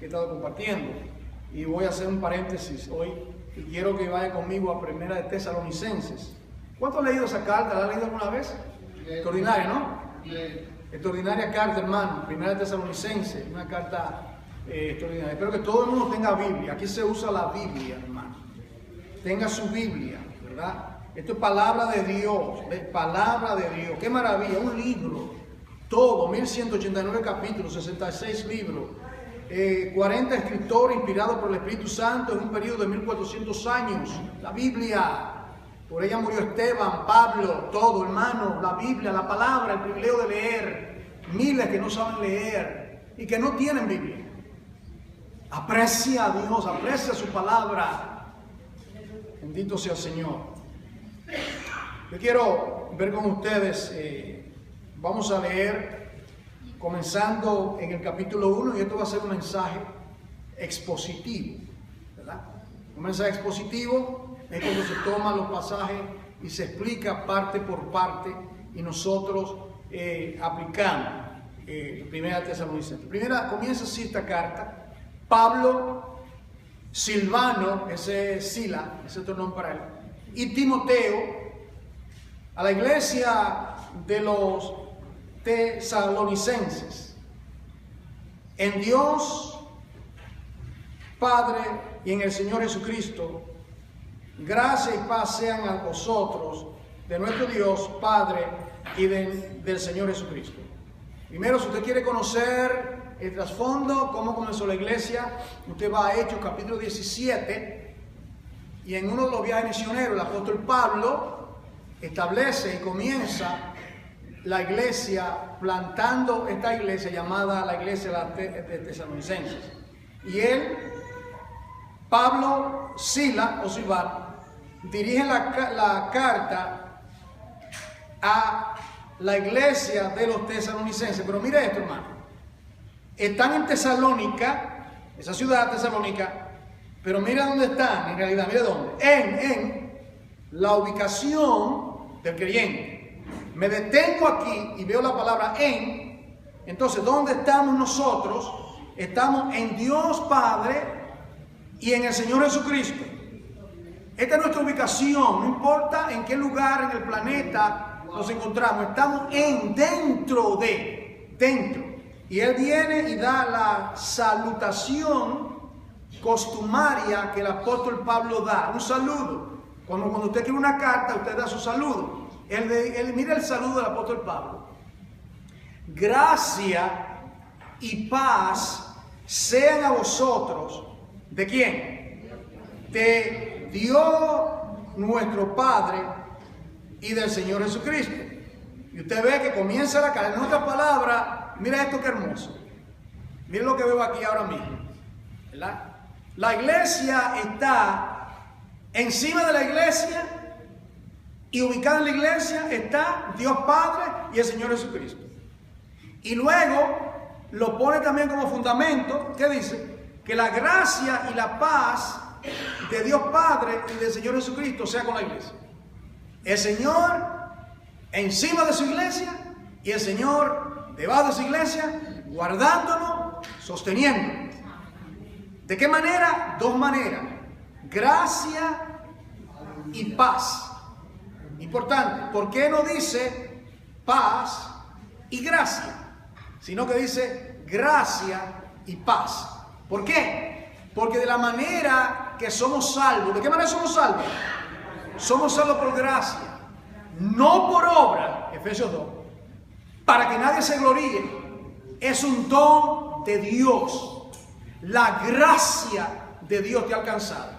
he estado compartiendo. Y voy a hacer un paréntesis hoy y quiero que vaya conmigo a Primera de Tesalonicenses. ¿Cuánto han leído esa carta? ¿La han leído alguna vez? Extraordinaria, ¿no? Extraordinaria carta, hermano. Primera de Tesalonicenses, una carta extraordinaria. Espero que todo el mundo tenga Biblia. Aquí se usa la Biblia, hermano. Tenga su Biblia, ¿verdad? Esto es palabra de Dios, palabra de Dios. ¡Qué maravilla! Un libro, todo, 1189 capítulos, 66 libros, 40 escritores inspirados por el Espíritu Santo en un periodo de 1400 años. La Biblia, por ella murió Esteban, Pablo, todo, hermano. La Biblia, la palabra, el privilegio de leer. Miles que no saben leer y que no tienen Biblia. Aprecia a Dios, aprecia su palabra. Bendito sea el Señor. Yo quiero ver con ustedes, vamos a leer comenzando en el capítulo 1 y esto va a ser un mensaje expositivo, ¿verdad? Un mensaje expositivo es cuando se toman los pasajes y se explica parte por parte y nosotros aplicamos Primera Tesalonicenses. Primera, comienza así esta carta. Pablo, Silvano, ese es Sila, ese es otro nombre para él, y Timoteo, a la iglesia de los tesalonicenses, en Dios Padre y en el Señor Jesucristo, gracia y paz sean a vosotros, de nuestro Dios Padre y del Señor Jesucristo. Primero, si usted quiere conocer el trasfondo, cómo comenzó la iglesia, usted va a Hechos capítulo 17 y en uno de los viajes misioneros el apóstol Pablo establece y comienza la iglesia plantando esta iglesia llamada la iglesia de Tesalonicenses. Y él, Pablo, Sila o Silvano, dirigen la carta a la iglesia de los tesalonicenses. Pero mire esto, hermano. Están en Tesalónica, esa ciudad Tesalónica, pero mira dónde están, en realidad, mira dónde. En la ubicación del creyente. Me detengo aquí y veo la palabra en. Entonces, ¿dónde estamos nosotros? Estamos en Dios Padre y en el Señor Jesucristo. Esta es nuestra ubicación, no importa en qué lugar en el planeta nos encontramos, estamos dentro. Y él viene y da la salutación costumaria que el apóstol Pablo da, un saludo. Cuando usted escribe una carta, usted da su saludo. Mira el saludo del apóstol Pablo. Gracia y paz sean a vosotros. ¿De quién? De Dios nuestro Padre y del Señor Jesucristo. Y usted ve que comienza la carta. En otras palabras, mira esto que hermoso. Mira lo que veo aquí ahora mismo, ¿verdad? La iglesia está encima de la iglesia y ubicada en la iglesia está Dios Padre y el Señor Jesucristo. Y luego lo pone también como fundamento, ¿qué dice? Que la gracia y la paz de Dios Padre y del Señor Jesucristo sea con la iglesia. El Señor encima de su iglesia y el Señor debajo de su iglesia, guardándonos, sosteniendo. ¿De qué manera? Dos maneras. Gracia y paz. Importante. ¿Por qué no dice paz y gracia? Sino que dice gracia y paz. ¿Por qué? Porque de la manera que somos salvos. ¿De qué manera somos salvos? Somos salvos por gracia. No por obra. Efesios 2. Para que nadie se gloríe, es un don de Dios. La gracia de Dios te ha alcanzado.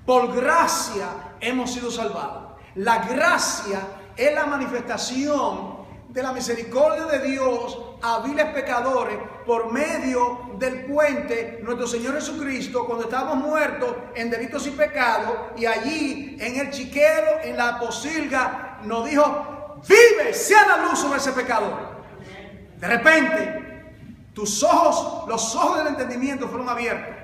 Por gracia hemos sido salvados. La gracia es la manifestación de la misericordia de Dios a viles pecadores por medio del puente, nuestro Señor Jesucristo, cuando estábamos muertos en delitos y pecados, y allí en el chiquero, en la posilga, nos dijo: vive, sea la luz sobre ese pecador. De repente, tus ojos, los ojos del entendimiento fueron abiertos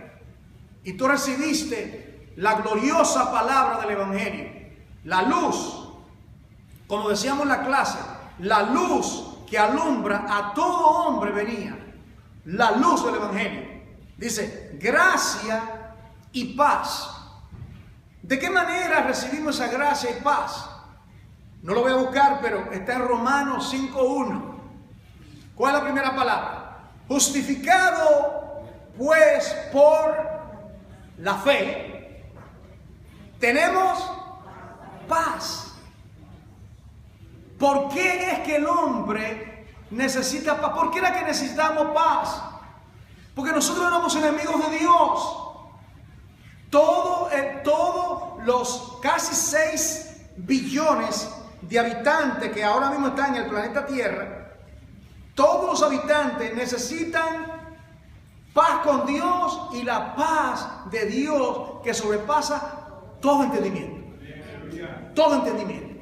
y tú recibiste la gloriosa palabra del Evangelio. La luz, como decíamos en la clase, la luz que alumbra a todo hombre venía. La luz del Evangelio. Dice, gracia y paz. ¿De qué manera recibimos esa gracia y paz? No lo voy a buscar, pero está en Romanos 5:1. ¿Cuál es la primera palabra? Justificado, pues, por la fe, tenemos paz. ¿Por qué es que el hombre necesita paz? ¿Por qué era que necesitamos paz? Porque nosotros éramos enemigos de Dios. Todos los casi 6 billones de habitantes que ahora mismo están en el planeta Tierra, todos los habitantes necesitan paz con Dios y la paz de Dios que sobrepasa todo entendimiento. Todo entendimiento.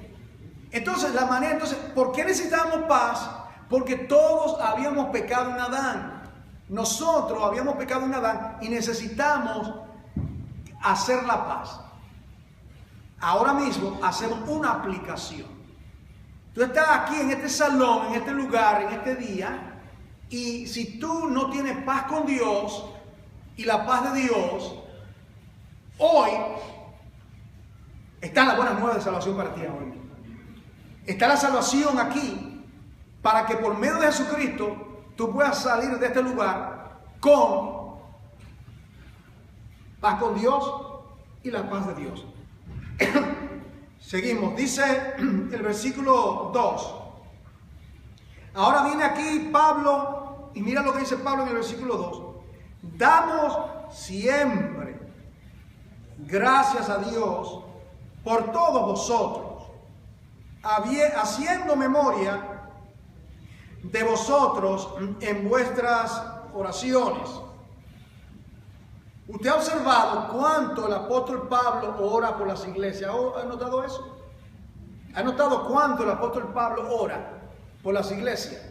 Entonces, ¿por qué necesitamos paz? Porque todos habíamos pecado en Adán. Nosotros habíamos pecado en Adán y necesitamos hacer la paz. Ahora mismo hacemos una aplicación. Tú estás aquí en este salón, en este lugar, en este día, y si tú no tienes paz con Dios y la paz de Dios, hoy está la buena nueva de salvación para ti ahora. Está la salvación aquí para que por medio de Jesucristo tú puedas salir de este lugar con paz con Dios y la paz de Dios. Seguimos, dice el versículo 2. Ahora viene aquí Pablo y mira lo que dice Pablo en el versículo 2. Damos siempre gracias a Dios por todos vosotros, haciendo memoria de vosotros en vuestras oraciones. ¿Usted ha observado cuánto el apóstol Pablo ora por las iglesias? ¿Ha notado eso? ¿Ha notado cuánto el apóstol Pablo ora por las iglesias?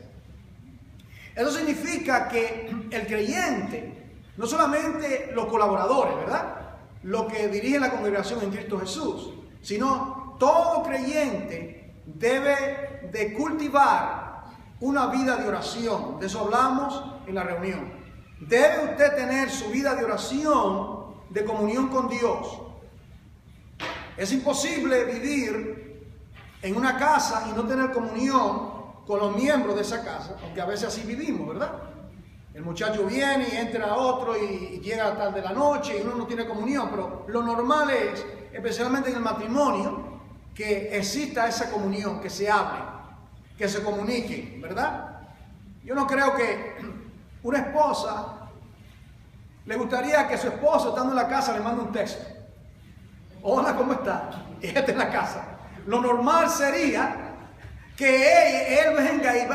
Eso significa que el creyente, no solamente los colaboradores, ¿verdad?, los que dirigen la congregación en Cristo Jesús, sino todo creyente debe de cultivar una vida de oración. De eso hablamos en la reunión. Debe usted tener su vida de oración, de comunión con Dios. Es imposible vivir en una casa y no tener comunión con los miembros de esa casa, aunque a veces así vivimos, ¿verdad? El muchacho viene y entra a otro y llega a tarde de la noche y uno no tiene comunión, pero lo normal es, especialmente en el matrimonio, que exista esa comunión, que se hable, que se comunique, ¿verdad? Yo no creo que una esposa le gustaría que su esposo, estando en la casa, le mande un texto. Hola, ¿cómo está? Y ella está en la casa. Lo normal sería que él venga y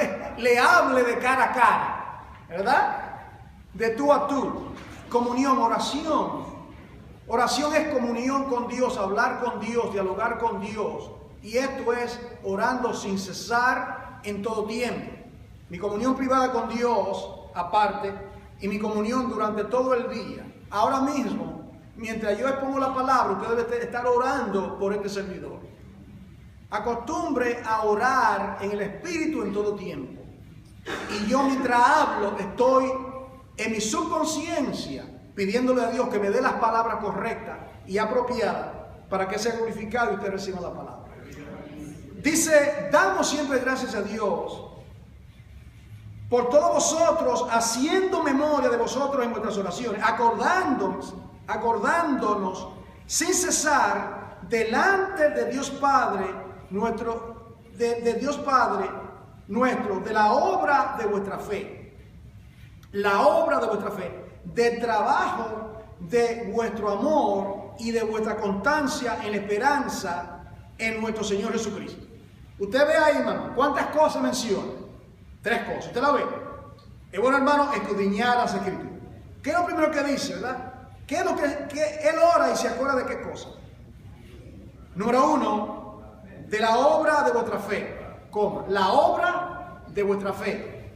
le hable de cara a cara, ¿verdad? De tú a tú. Comunión, oración. Oración es comunión con Dios, hablar con Dios, dialogar con Dios. Y esto es orando sin cesar en todo tiempo. Mi comunión privada con Dios aparte y mi comunión durante todo el día. Ahora mismo, mientras yo expongo la palabra, usted debe estar orando por este servidor. Acostumbre a orar en el Espíritu en todo tiempo. Y yo mientras hablo estoy en mi subconsciencia pidiéndole a Dios que me dé las palabras correctas y apropiadas para que sea glorificado y usted reciba la palabra. Dice, damos siempre gracias a Dios por todos vosotros, haciendo memoria de vosotros en vuestras oraciones, acordándonos sin cesar delante de Dios Padre nuestro, de Dios Padre nuestro, de la obra de vuestra fe. La obra de vuestra fe, del trabajo de vuestro amor y de vuestra constancia en la esperanza en nuestro Señor Jesucristo. Usted ve ahí, hermano, ¿cuántas cosas menciona? 3 cosas. ¿Usted la ve? Es bueno, hermano, escudriñar las Escrituras. ¿Qué es lo primero que dice, verdad? ¿Qué es lo que él ora y se acuerda de qué cosa? Número 1, de la obra de vuestra fe. ¿Cómo? La obra de vuestra fe.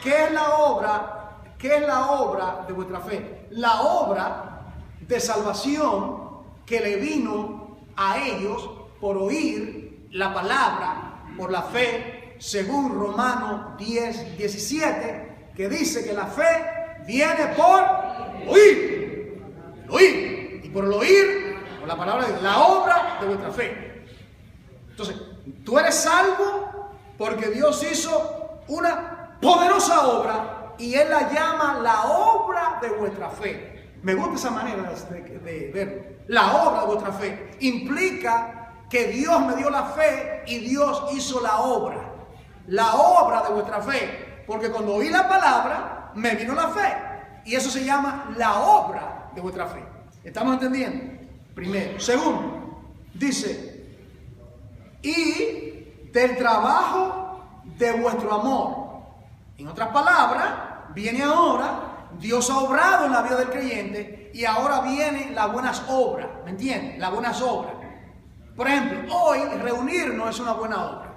¿Qué es la obra? ¿Qué es la obra de vuestra fe? La obra de salvación que le vino a ellos por oír la palabra, por la fe, según Romanos 10:17, que dice que la fe viene por oír. El oír. Y por el oír, por la palabra de Dios, la obra de vuestra fe. Entonces, tú eres salvo porque Dios hizo una poderosa obra y Él la llama la obra de vuestra fe. Me gusta esa manera de verlo. La obra de vuestra fe implica que Dios me dio la fe y Dios hizo la obra. La obra de vuestra fe. Porque cuando oí la palabra, me vino la fe. Y eso se llama la obra de vuestra fe. ¿Estamos entendiendo? Primero. Segundo, dice, y del trabajo de vuestro amor. En otras palabras, viene ahora, Dios ha obrado en la vida del creyente y ahora vienen las buenas obras. ¿Me entienden? Las buenas obras. Por ejemplo, hoy reunirnos es una buena obra.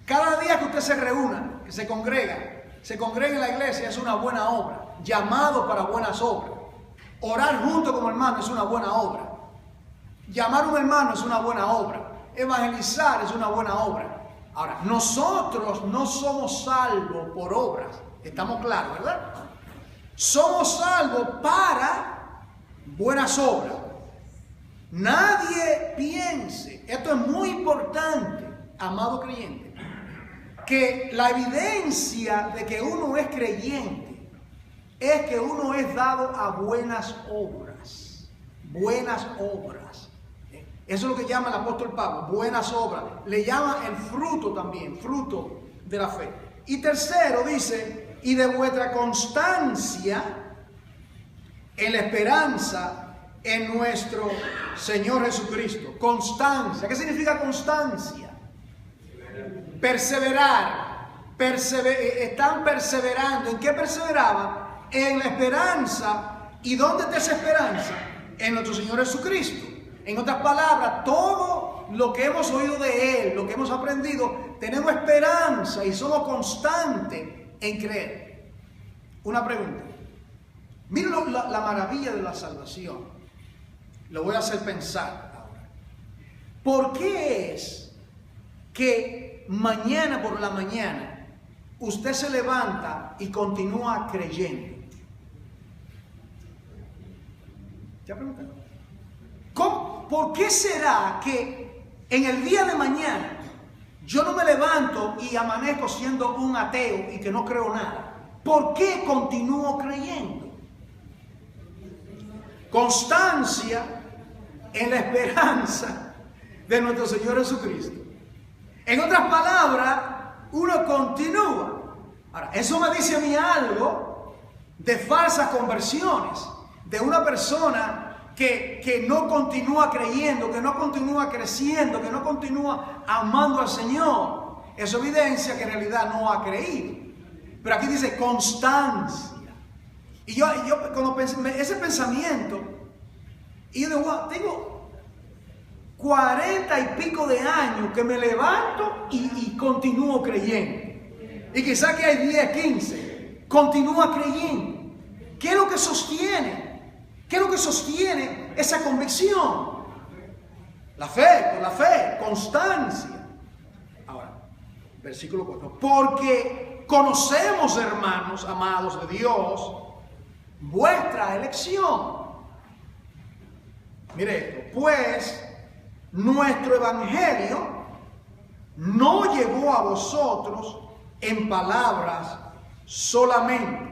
Cada día que usted se reúna, que se congrega en la iglesia es una buena obra. Llamado para buenas obras. Orar junto como hermano es una buena obra. Llamar a un hermano es una buena obra. Evangelizar es una buena obra. Ahora, nosotros no somos salvos por obras. Estamos claros, ¿verdad? Somos salvos para buenas obras. Nadie piense, esto es muy importante, amado creyente, que la evidencia de que uno es creyente es que uno es dado a buenas obras. Buenas obras. Eso es lo que llama el apóstol Pablo, buenas obras. Le llama el fruto también, fruto de la fe. Y tercero dice, y de vuestra constancia en la esperanza en nuestro Señor Jesucristo. Constancia. ¿Qué significa constancia? Perseverar. Están perseverando. ¿En qué perseveraban? En la esperanza. ¿Y dónde está esa esperanza? En nuestro Señor Jesucristo. En otras palabras, todo lo que hemos oído de Él, lo que hemos aprendido, tenemos esperanza y somos constantes en creer. Una pregunta. Miren la maravilla de la salvación. Lo voy a hacer pensar ahora. ¿Por qué es que mañana por la mañana usted se levanta y continúa creyendo? ¿Ya preguntaron? ¿Por qué será que en el día de mañana yo no me levanto y amanezco siendo un ateo y que no creo nada? ¿Por qué continúo creyendo? Constancia en la esperanza de nuestro Señor Jesucristo. En otras palabras, uno continúa. Ahora, eso me dice a mí algo de falsas conversiones, de una persona que no continúa creyendo, que no continúa creciendo, que no continúa amando al Señor. Eso evidencia que en realidad no ha creído. Pero aquí dice constancia. Y yo cuando pensé ese pensamiento, y yo digo, wow, tengo 40 y pico de años que me levanto y continúo creyendo. Y quizá que hay 10, 15, continúa creyendo. ¿Qué es lo que sostiene? ¿Qué es lo que sostiene esa convicción? La fe, constancia. Ahora, versículo 4. Porque conocemos, hermanos amados de Dios, vuestra elección. Mire esto. Pues nuestro evangelio no llegó a vosotros en palabras solamente.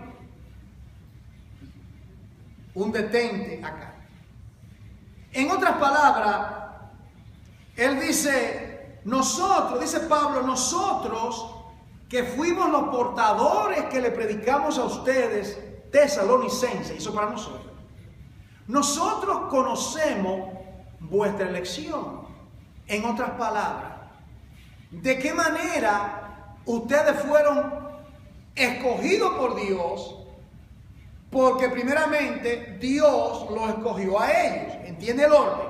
Un detente acá. En otras palabras, él dice, nosotros, dice Pablo, nosotros que fuimos los portadores que le predicamos a ustedes, tesalonicenses, hizo para nosotros. Nosotros conocemos vuestra elección. En otras palabras, ¿de qué manera ustedes fueron escogidos por Dios? Porque primeramente Dios los escogió a ellos. ¿Entiende el orden?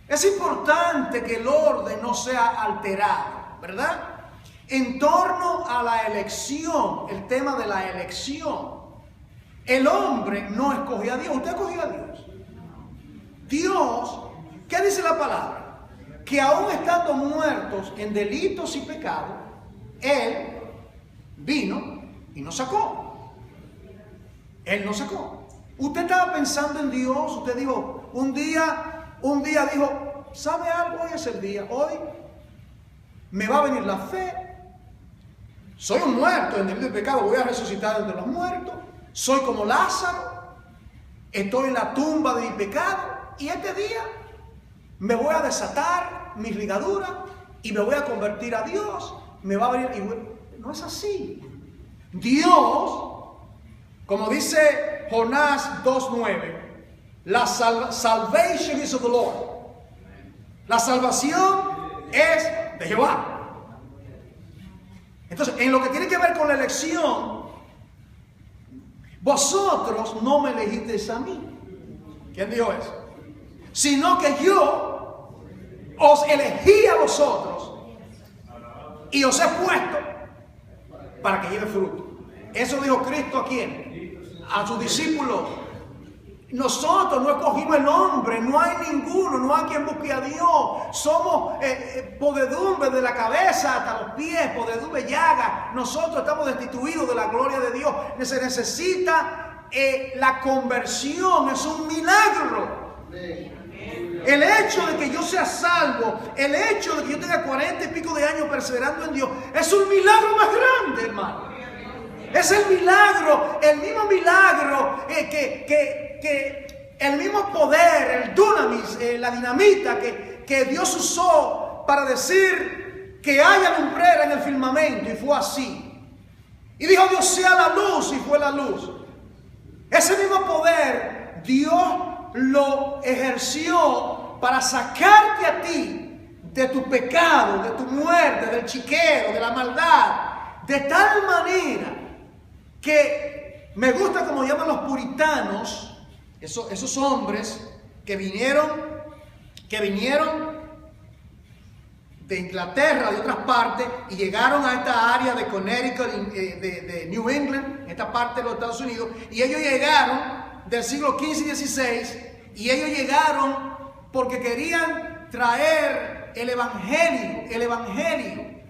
Es importante que el orden no sea alterado, ¿verdad? En torno a la elección, el tema de la elección. El hombre no escogió a Dios. ¿Usted escogió a Dios? Dios, ¿qué dice la palabra? Que aún estando muertos en delitos y pecados, Él vino y nos sacó. Él nos sacó. Usted estaba pensando en Dios, usted dijo, un día dijo, ¿sabe algo? Hoy es el día, hoy me va a venir la fe. Soy un muerto en el pecado, voy a resucitar entre los muertos. Soy como Lázaro, estoy en la tumba de mi pecado y este día me voy a desatar mis ligaduras y me voy a convertir a Dios. Me va a venir. Y no es así. Dios, como dice Jonás 2:9, la salvation is of the Lord. La salvación es de Jehová. Entonces, en lo que tiene que ver con la elección, vosotros no me elegisteis a mí. ¿Quién dijo eso? Sino que yo os elegí a vosotros y os he puesto para que lleve fruto. Eso dijo Cristo a quién? A sus discípulos. Nosotros no escogimos el hombre, no hay ninguno, no hay quien busque a Dios. Somos podedumbre de la cabeza hasta los pies, podedumbre llaga. Nosotros estamos destituidos de la gloria de Dios. Se necesita la conversión, es un milagro. El hecho de que yo sea salvo, el hecho de que yo tenga 40 y pico de años perseverando en Dios, es un milagro más grande, hermano. Es el milagro, el mismo milagro que el mismo poder, el dunamis, la dinamita que Dios usó para decir que haya lumbrera en el firmamento, y fue así. Y dijo Dios, sea la luz, y fue la luz. Ese mismo poder Dios lo ejerció para sacarte a ti de tu pecado, de tu muerte, del chiquero, de la maldad, de tal manera que me gusta como llaman los puritanos, esos hombres que vinieron de Inglaterra, de otras partes, y llegaron a esta área de Connecticut, de New England, esta parte de los Estados Unidos, y ellos llegaron del siglo XV y XVI, y ellos llegaron porque querían traer el evangelio.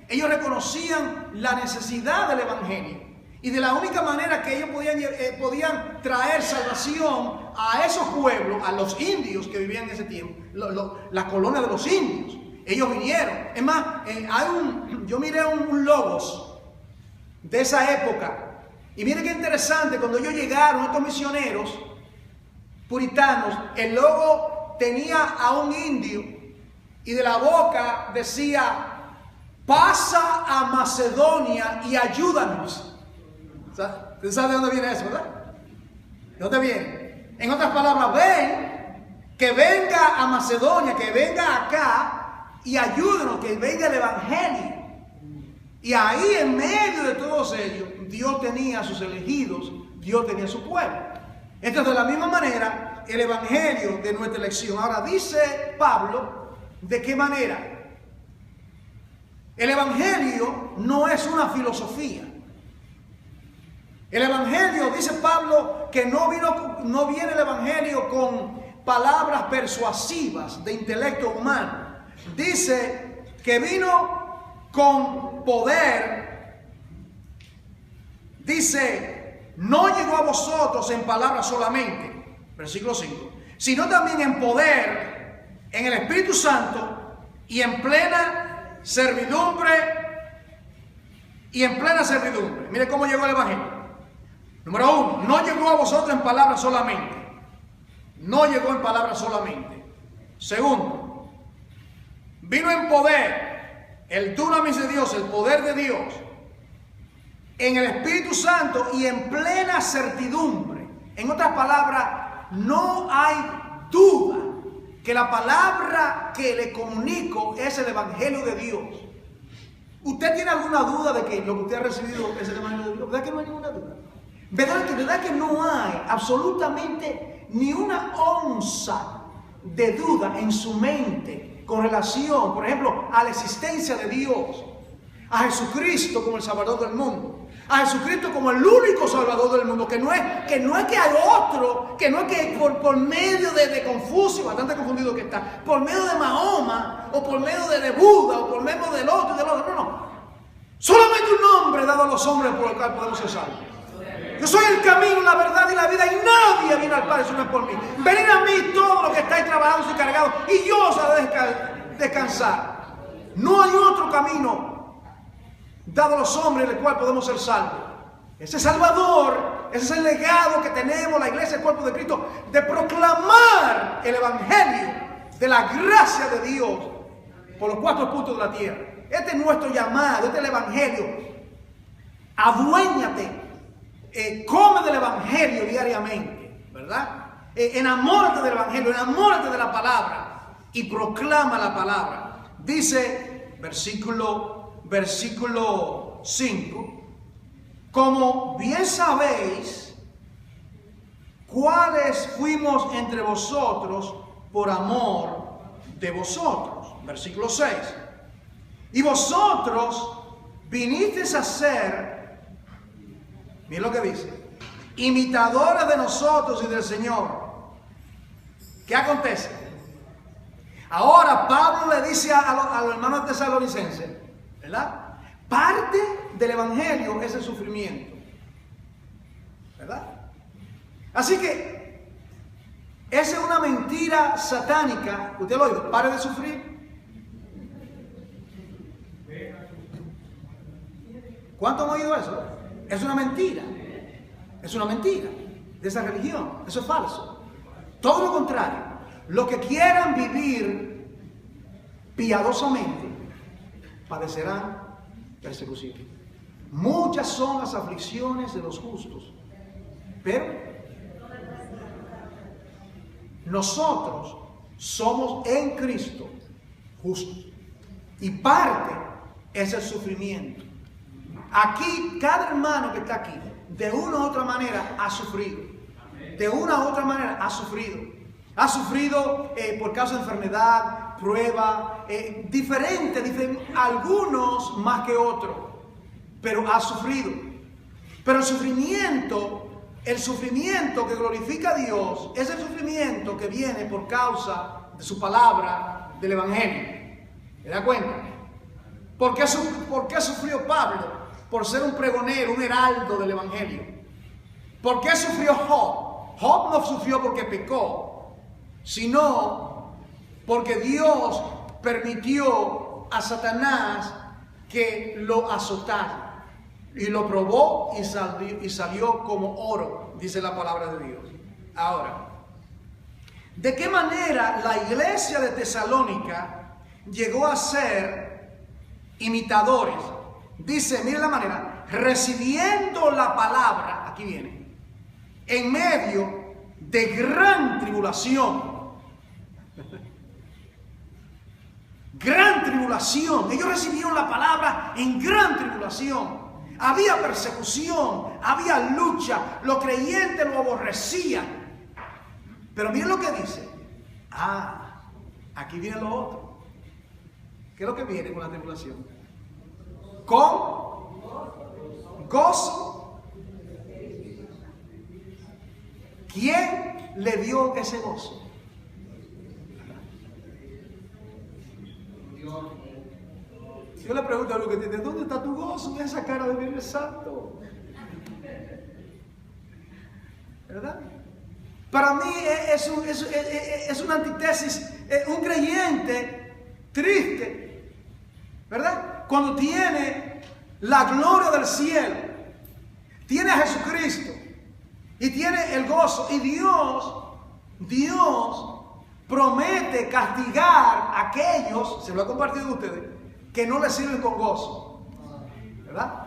Ellos reconocían la necesidad del evangelio. Y de la única manera que ellos podían traer salvación a esos pueblos, a los indios que vivían en ese tiempo, la colonia de los indios, ellos vinieron. Es más, yo miré un logos de esa época, y miren qué interesante, cuando ellos llegaron, estos misioneros puritanos, el logo tenía a un indio, y de la boca decía, pasa a Macedonia y ayúdanos. ¿Usted sabe de dónde viene eso, verdad? ¿De dónde viene? En otras palabras, ven, que venga a Macedonia, que venga acá y ayúdenos, que venga el evangelio. Y ahí en medio de todos ellos, Dios tenía a sus elegidos, Dios tenía a su pueblo. Entonces, de la misma manera, el evangelio de nuestra elección. Ahora dice Pablo, ¿de qué manera? El evangelio no es una filosofía. El evangelio, dice Pablo, que no viene el evangelio con palabras persuasivas de intelecto humano. Dice que vino con poder. Dice, no llegó a vosotros en palabras solamente, versículo 5, sino también en poder, en el Espíritu Santo y en plena servidumbre. Mire cómo llegó el evangelio. Número 1, no llegó a vosotros en palabras solamente. No llegó en palabras solamente. Segundo, vino en poder, el dunamis de Dios, el poder de Dios, en el Espíritu Santo y en plena certidumbre. En otras palabras, no hay duda que la palabra que le comunico es el evangelio de Dios. ¿Usted tiene alguna duda de que lo que usted ha recibido es el evangelio de Dios? ¿Verdad que no hay ninguna duda? ¿Verdad que no hay absolutamente ni una onza de duda en su mente con relación, por ejemplo, a la existencia de Dios, a Jesucristo como el Salvador del mundo, a Jesucristo como el único Salvador del mundo, que no es que hay otro, que no es que por medio de Confucio, bastante confundido que está, por medio de Mahoma, o por medio de Buda, o por medio del otro y del otro, no. Solamente un nombre dado a los hombres por el cual podemos ser salvos. Yo soy el camino, la verdad y la vida, y nadie viene al Padre si no es por mí. Venid a mí todos los que estáis trabajados y cargados, y yo os haré descansar. No hay otro camino dado a los hombres en el cual podemos ser salvos. Ese Salvador, ese es el legado que tenemos, la iglesia, el cuerpo de Cristo, de proclamar el Evangelio de la gracia de Dios por los 4 puntos de la tierra. Este es nuestro llamado, este es el Evangelio. Aduéñate. Come del Evangelio diariamente, ¿verdad? Enamórate del Evangelio, enamórate de la palabra y proclama la palabra. Dice versículo 5, como bien sabéis cuáles fuimos entre vosotros por amor de vosotros. Versículo 6. Y vosotros vinisteis a ser, miren lo que dice, imitadores de nosotros y del Señor. ¿Qué acontece? Ahora Pablo le dice a los hermanos tesalonicenses, ¿verdad? Parte del Evangelio es el sufrimiento, ¿verdad? Así que esa es una mentira satánica. ¿Usted lo ha oído? Pare de sufrir. ¿Cuántos han oído eso? Es una mentira. Es una mentira de esa religión. Eso es falso. Todo lo contrario. Los que quieran vivir piadosamente padecerán persecución. Muchas son las aflicciones de los justos, pero nosotros somos en Cristo justos. Y parte es el sufrimiento. Aquí, cada hermano que está aquí, de una u otra manera ha sufrido. De una u otra manera ha sufrido. Ha sufrido por causa de enfermedad, prueba, diferente, algunos más que otros. Pero ha sufrido. Pero el sufrimiento que glorifica a Dios, es el sufrimiento que viene por causa de su palabra, del Evangelio. ¿Se da cuenta? ¿Por qué sufrió Pablo? Por ser un pregonero, un heraldo del Evangelio. ¿Por qué sufrió Job? Job no sufrió porque pecó, sino porque Dios permitió a Satanás que lo azotara. Y lo probó y salió como oro, dice la palabra de Dios. Ahora, ¿de qué manera la iglesia de Tesalónica llegó a ser imitadores? Dice, mire la manera, recibiendo la palabra, aquí viene, en medio de gran tribulación. Gran tribulación. Ellos recibieron la palabra en gran tribulación. Había persecución, había lucha, los creyentes lo aborrecían. Pero miren lo que dice. Aquí viene lo otro. ¿Qué es lo que viene con la tribulación? Con gozo. ¿Quién le dio ese gozo? Yo le pregunto a los que tienen, ¿dónde está tu gozo en esa cara de Viernes Santo? ¿Verdad? Para mí es una antítesis, un creyente triste, ¿verdad? Cuando tiene la gloria del cielo, tiene a Jesucristo y tiene el gozo, y Dios promete castigar a aquellos, se lo he compartido a ustedes, que no le sirven con gozo, ¿verdad?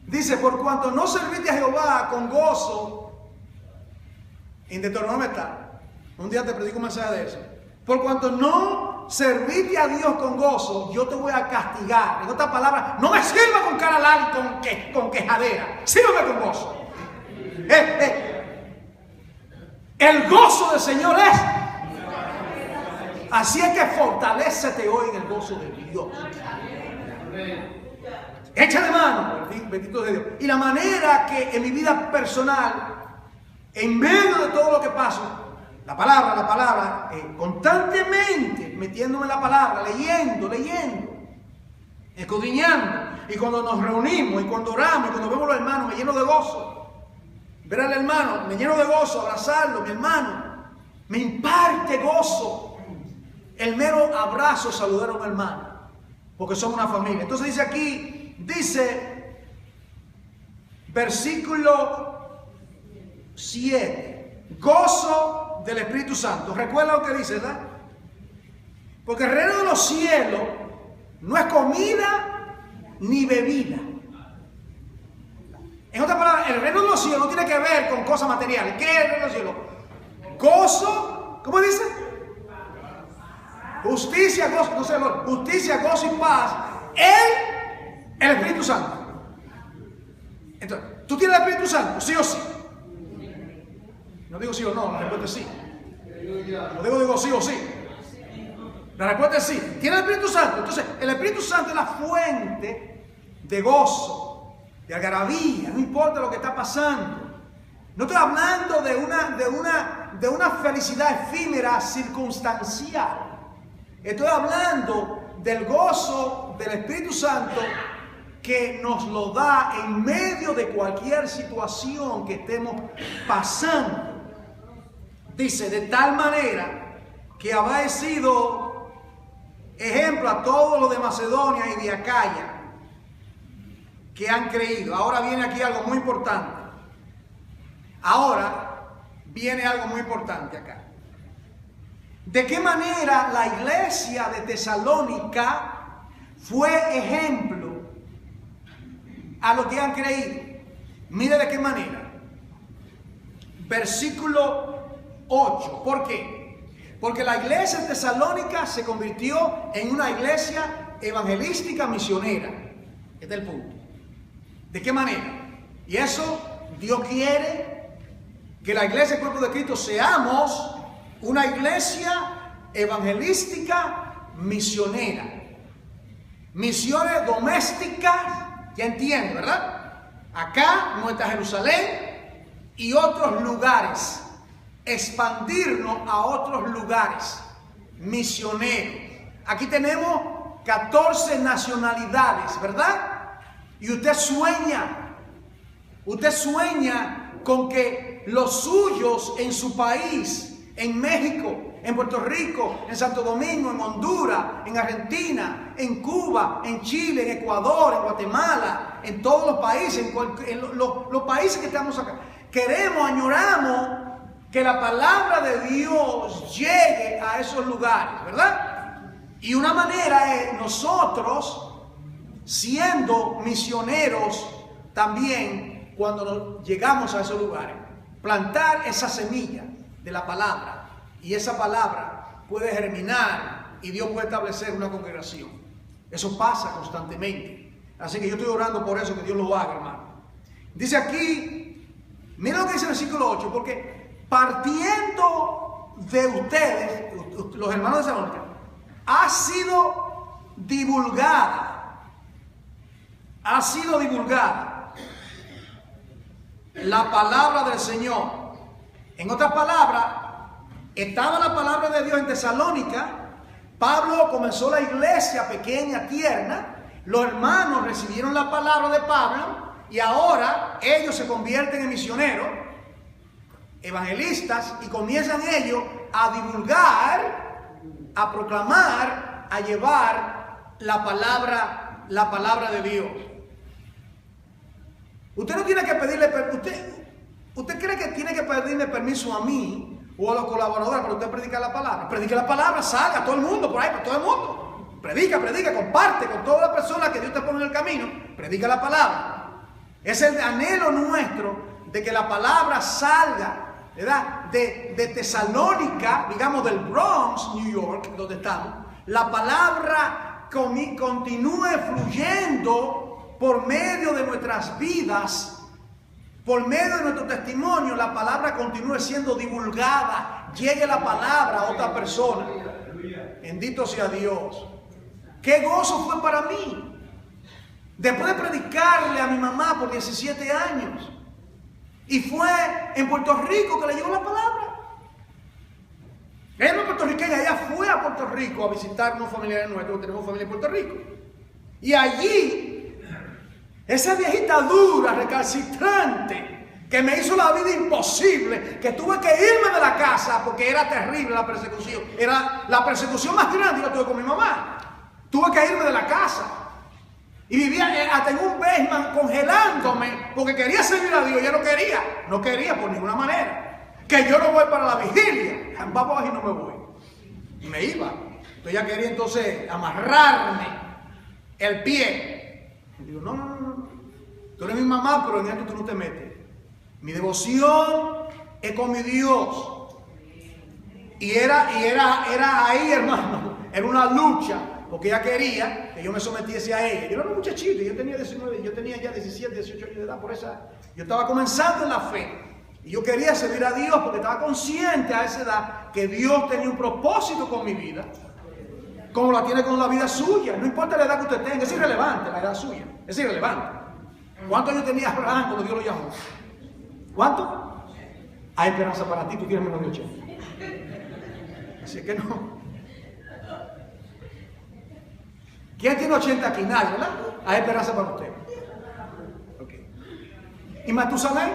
Dice, por cuanto no serviste a Jehová con gozo, en Deuteronomio está, un día te predico un mensaje de eso, por cuanto no serviste a Dios con gozo, yo te voy a castigar. En otras palabras, no me sirva con cara larga y con quejadera, sírveme con gozo. El gozo del Señor es. Así es que fortalécete hoy en el gozo de Dios. Échale mano, bendito de Dios. Y la manera que en mi vida personal, en medio de todo lo que paso, la palabra, constantemente metiéndome en la palabra, leyendo, escudriñando. Y cuando nos reunimos, y cuando oramos, y cuando vemos a los hermanos, me lleno de gozo. ver al hermano, me lleno de gozo, abrazarlo, mi hermano, me imparte gozo. El mero abrazo, saludar a un hermano, porque somos una familia. Entonces dice aquí, versículo 7, gozo del Espíritu Santo. Recuerda lo que dice, ¿verdad? Porque el reino de los cielos no es comida ni bebida. En otras palabras, el reino de los cielos no tiene que ver con cosas materiales. ¿Qué es el reino de los cielos? Gozo, ¿cómo dice? Justicia, gozo, no sé, justicia, gozo y paz en el Espíritu Santo. Entonces, ¿tú tienes el Espíritu Santo? ¿Sí o sí? No digo sí o no, la respuesta es sí. No digo sí o sí. La respuesta es sí. ¿Tiene el Espíritu Santo? Entonces, el Espíritu Santo es la fuente de gozo, de algarabía, no importa lo que está pasando. No estoy hablando de una felicidad efímera, circunstancial. Estoy hablando del gozo del Espíritu Santo que nos lo da en medio de cualquier situación que estemos pasando. Dice, de tal manera que habéis sido ejemplo a todos los de Macedonia y de Acaya que han creído. Ahora viene aquí algo muy importante. Ahora viene algo muy importante acá. ¿De qué manera la iglesia de Tesalónica fue ejemplo a los que han creído? Mire de qué manera. Versículo 8. ¿Por qué? Porque la iglesia de Tesalónica se convirtió en una iglesia evangelística misionera. Este es el punto. ¿De qué manera? Y eso Dios quiere que la iglesia del cuerpo de Cristo seamos una iglesia evangelística misionera. Misiones domésticas, ya entienden, ¿verdad? Acá, nuestra Jerusalén y otros lugares. Expandirnos a otros lugares misioneros. Aquí tenemos 14 nacionalidades, ¿verdad? Y usted sueña con que los suyos en su país, en México, en Puerto Rico, en Santo Domingo, en Honduras, en Argentina, en Cuba, en Chile, en Ecuador, en Guatemala, en todos los países, en los países que estamos acá, añoramos que la palabra de Dios llegue a esos lugares, ¿verdad? Y una manera es nosotros siendo misioneros también cuando llegamos a esos lugares, plantar esa semilla de la palabra, y esa palabra puede germinar y Dios puede establecer una congregación. Eso pasa constantemente. Así que yo estoy orando por eso, que Dios lo haga, hermano. Dice aquí, mira lo que dice el versículo 8, porque partiendo de ustedes, los hermanos de Tesalónica, ha sido divulgada la palabra del Señor. En otras palabras, estaba la palabra de Dios en Tesalónica. Pablo comenzó la iglesia pequeña, tierna. Los hermanos recibieron la palabra de Pablo y ahora ellos se convierten en misioneros, evangelistas, y comienzan ellos a divulgar, a proclamar, a llevar la palabra de Dios. Usted no tiene que pedirle ¿Usted cree que tiene que pedirle permiso a mí o a los colaboradores para usted predicar la palabra? Predique la palabra, salga a todo el mundo, por ahí, para todo el mundo. Predica, comparte con todas las personas que Dios te pone en el camino. Predica la palabra. Es el anhelo nuestro de que la palabra salga, ¿verdad? De Tesalónica, digamos del Bronx, New York, donde estamos. La palabra continúe fluyendo por medio de nuestras vidas. Por medio de nuestro testimonio, la palabra continúe siendo divulgada. Llegue la palabra a otra persona. Bendito sea Dios. Qué gozo fue para mí. Después de predicarle a mi mamá por 17 años. Y fue en Puerto Rico que le llegó la palabra. Ella no es puertorriqueña, ella fue a Puerto Rico a visitar unos familiares nuestros, tenemos familia en Puerto Rico. Y allí, esa viejita dura, recalcitrante, que me hizo la vida imposible, que tuve que irme de la casa porque era terrible la persecución. Era la persecución más grande, yo la tuve con mi mamá. Tuve que irme de la casa. Y vivía hasta en un basement congelándome porque quería servir a Dios. Yo no quería. No quería por ninguna manera. Que yo no voy para la vigilia. Vamos y no me voy. Y me iba. Entonces ella quería entonces amarrarme el pie. Y digo, no. Tú eres mi mamá, pero en esto tú no te metes. Mi devoción es con mi Dios. Y era ahí, hermano. Era una lucha. Porque ella quería que yo me sometiese a ella. Yo era un muchachito, yo tenía 19, yo tenía ya 17, 18 años de edad, por esa. Yo estaba comenzando en la fe. Y yo quería servir a Dios porque estaba consciente a esa edad que Dios tenía un propósito con mi vida. Como la tiene con la vida suya. No importa la edad que usted tenga, es irrelevante la edad suya. Es irrelevante. ¿Cuántos años tenía Abraham cuando Dios lo llamó? ¿Cuánto? Hay esperanza para ti, tú tienes menos de 80. Así que no. ¿Quién tiene 80 aquí? Nadie, ¿verdad? Hay esperanza para usted. Okay. ¿Y Matusalén?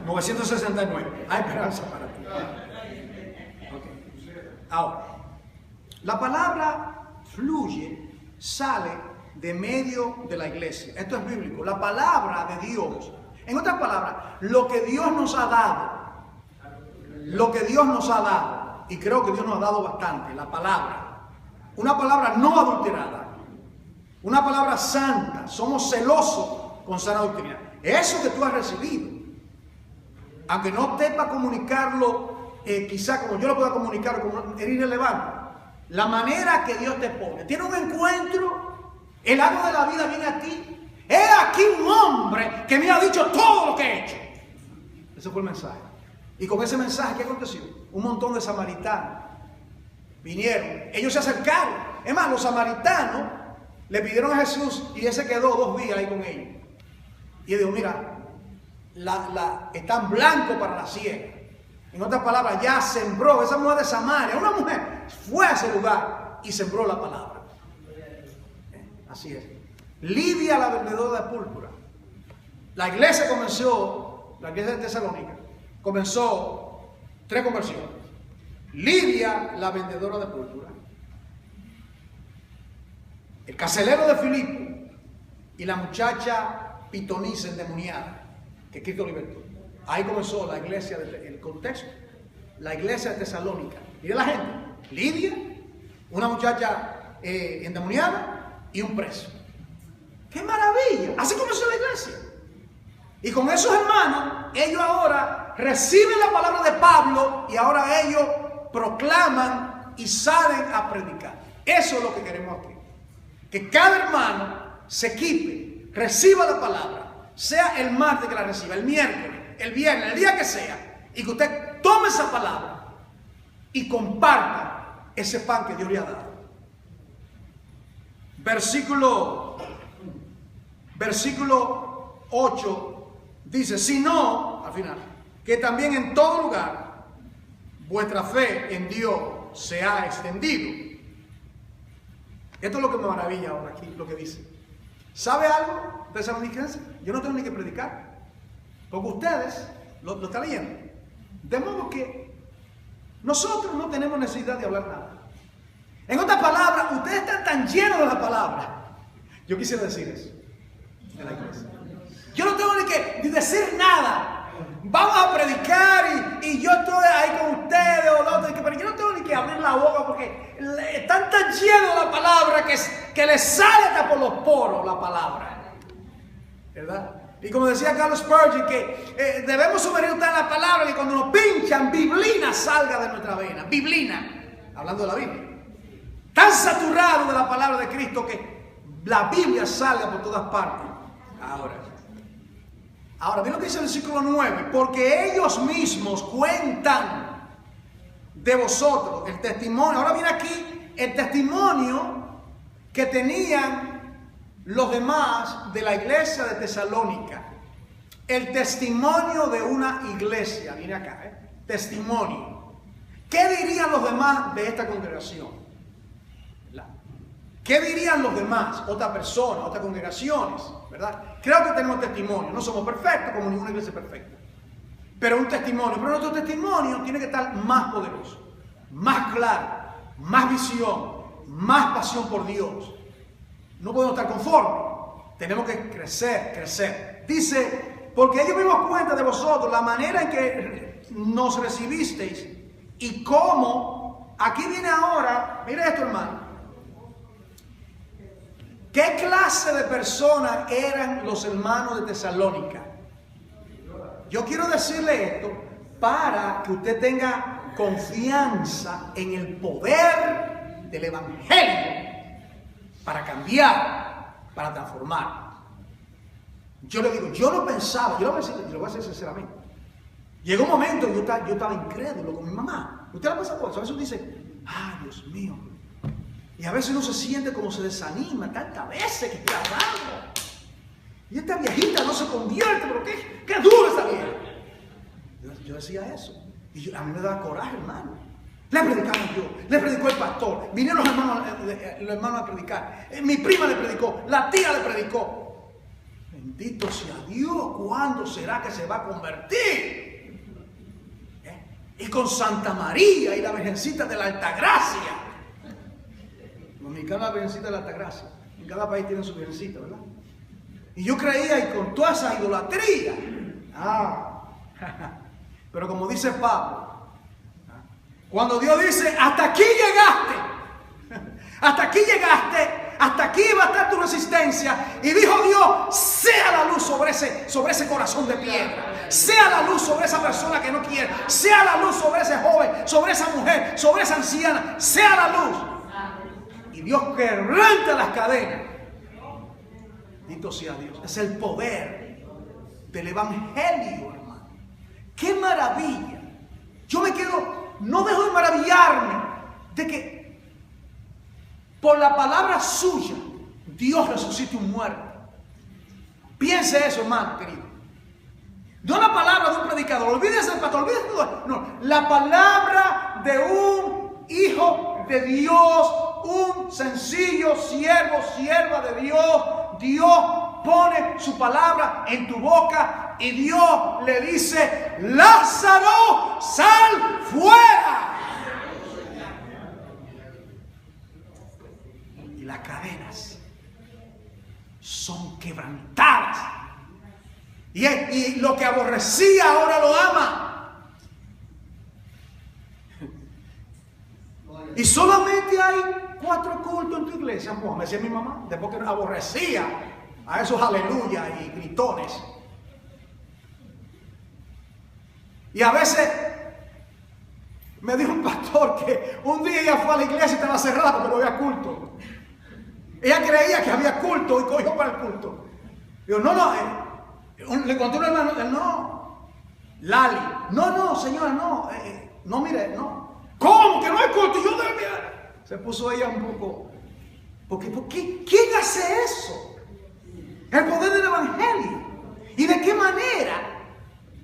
969. Hay esperanza para ti. Okay. Ahora, la palabra fluye, sale de medio de la iglesia. Esto es bíblico. La palabra de Dios. En otras palabras, lo que Dios nos ha dado, y creo que Dios nos ha dado bastante, la palabra. Una palabra no adulterada, una palabra santa. Somos celosos con sana doctrina. Eso que tú has recibido, aunque no te para comunicarlo, quizá como yo lo pueda comunicar, como es irrelevante. La manera que Dios te pone. Tiene un encuentro, el árbol de la vida viene a ti. He aquí un hombre que me ha dicho todo lo que he hecho. Ese fue el mensaje. Y con ese mensaje, ¿qué aconteció? Un montón de samaritanos vinieron, ellos se acercaron. Es más, los samaritanos le pidieron a Jesús y él se quedó 2 días ahí con ellos. Y él dijo, mira, están blancos para la siega. En otras palabras, ya sembró. Esa mujer de Samaria, una mujer, fue a ese lugar y sembró la palabra. Así es. Lidia, la vendedora de púrpura. La iglesia de Tesalónica, comenzó 3 conversiones. Lidia, la vendedora de púrpura, el carcelero de Filipo y la muchacha pitonisa endemoniada que Cristo libertó. Ahí comenzó la iglesia, el contexto, la iglesia de Tesalónica. Mira la gente, Lidia, una muchacha endemoniada y un preso. ¡Qué maravilla! Así comenzó la iglesia. Y con esos hermanos, ellos ahora reciben la palabra de Pablo y ahora ellos proclaman y salen a predicar. Eso es lo que queremos aquí. Que cada hermano se equipe, reciba la palabra, sea el martes que la reciba, el miércoles, el viernes, el día que sea, y que usted tome esa palabra y comparta ese pan que Dios le ha dado. Versículo 8 dice, sino, al final, que también en todo lugar vuestra fe en Dios se ha extendido. Esto es lo que me maravilla ahora aquí, lo que dice. ¿Sabe algo, tesalonicenses? Yo no tengo ni que predicar, porque ustedes lo están leyendo. De modo que nosotros no tenemos necesidad de hablar nada. En otras palabras, ustedes están tan llenos de la palabra. Yo quisiera decir eso en la iglesia. Yo no tengo ni que decir nada. Vamos a predicar y yo estoy ahí con ustedes o lo otro, pero yo no tengo ni que abrir la boca porque están tan llenos de la palabra que les sale hasta por los poros la palabra. ¿Verdad? Y como decía Carlos Spurgeon, que debemos sumergirnos en la palabra y cuando nos pinchan, biblina salga de nuestra vena. Biblina, hablando de la Biblia. Tan saturado de la palabra de Cristo que la Biblia salga por todas partes. Ahora, miren lo que dice el versículo 9. Porque ellos mismos cuentan de vosotros el testimonio. Ahora viene aquí el testimonio que tenían los demás de la iglesia de Tesalónica. El testimonio de una iglesia. Viene acá, testimonio. ¿Qué dirían los demás de esta congregación? ¿Qué dirían los demás? Otras personas, otras congregaciones, ¿verdad? Creo que tenemos testimonio. No somos perfectos como ninguna iglesia perfecta. Pero un testimonio. Pero nuestro testimonio tiene que estar más poderoso, más claro, más visión, más pasión por Dios. No podemos estar conformes. Tenemos que crecer. Dice, porque ellos mismos cuentan de vosotros la manera en que nos recibisteis y cómo. Aquí viene ahora, mire esto, hermano. ¿Qué clase de personas eran los hermanos de Tesalónica? Yo quiero decirle esto para que usted tenga confianza en el poder del Evangelio para cambiar, para transformar. Yo le digo, yo no pensaba, yo lo voy a decir sinceramente. Llegó un momento que yo estaba incrédulo con mi mamá. Usted la pasa por eso. A veces uno dice, ay, Dios mío. Y a veces uno se siente como se desanima tantas veces que está hablando. Y esta viejita no se convierte, pero qué duro esa vieja. Yo decía eso. Y a mí me daba coraje, hermano. Le predicaba yo, le predicó el pastor. Vinieron los hermanos a predicar. Mi prima le predicó, la tía le predicó. Bendito sea Dios, ¿cuándo será que se va a convertir? Y con Santa María y la Virgencita de la Altagracia. Los mexicanos la Virgencita de la Altagracia. En cada país tienen su Virgencita, ¿verdad? Y yo creía, y con toda esa idolatría. Pero como dice Pablo, cuando Dios dice, hasta aquí llegaste, hasta aquí va a estar tu resistencia. Y dijo Dios, sea la luz sobre ese corazón de piedra, sea la luz sobre esa persona que no quiere, sea la luz sobre ese joven, sobre esa mujer, sobre esa anciana, sea la luz. Y Dios quebranta las cadenas. Bendito sea Dios. Es el poder del Evangelio, hermano. ¡Qué maravilla! Yo no dejo de maravillarme de que por la palabra suya Dios resucite un muerto. Piense eso, hermano querido. No la palabra de un predicador, olvídese del pastor, olvídese de todo. No, la palabra de un hijo de Dios, un sencillo sierva de Dios. Dios pone su palabra en tu boca y Dios le dice, Lázaro, sal fuera. Y las cadenas son quebrantadas. Y lo que aborrecía ahora lo ama. Y solamente hay 4 cultos en tu iglesia, como me decía mi mamá, después que aborrecía a esos aleluya y gritones. Y a veces me dijo un pastor que un día ella fue a la iglesia y estaba cerrada porque no había culto. Ella creía que había culto y cogió para el culto. Digo, le conté a un hermano, no, Lali, no, señora, no, mire, no. ¿Cómo que no hay culto? Y yo debía. Se puso ella un poco, ¿por qué? ¿Quién hace eso? El poder del Evangelio. ¿Y de qué manera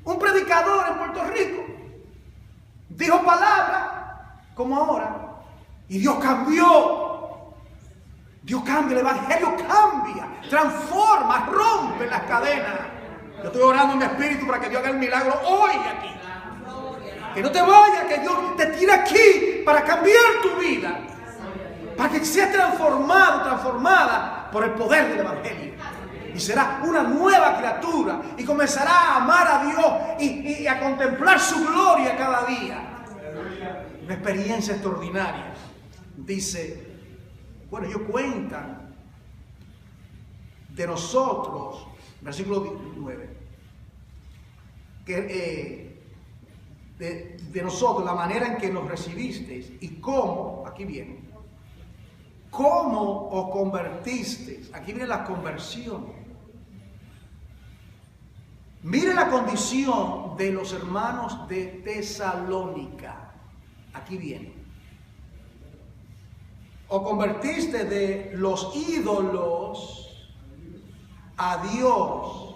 un predicador en Puerto Rico dijo palabra como ahora y Dios cambió? Dios cambia, el Evangelio cambia, transforma, rompe las cadenas. Yo estoy orando en mi espíritu para que Dios haga el milagro hoy aquí. Que no te vayas, que Dios te tire aquí para cambiar tu vida. Para que seas transformado, transformada por el poder del Evangelio. Y será una nueva criatura. Y comenzará a amar a Dios y a contemplar su gloria cada día. Una experiencia extraordinaria. Dice, bueno, ellos cuentan de nosotros, versículo 9, que de nosotros, la manera en que nos recibisteis y cómo, aquí viene, cómo os convertisteis. Aquí viene la conversión. Mire la condición de los hermanos de Tesalónica. Aquí viene. Os convertiste de los ídolos a Dios.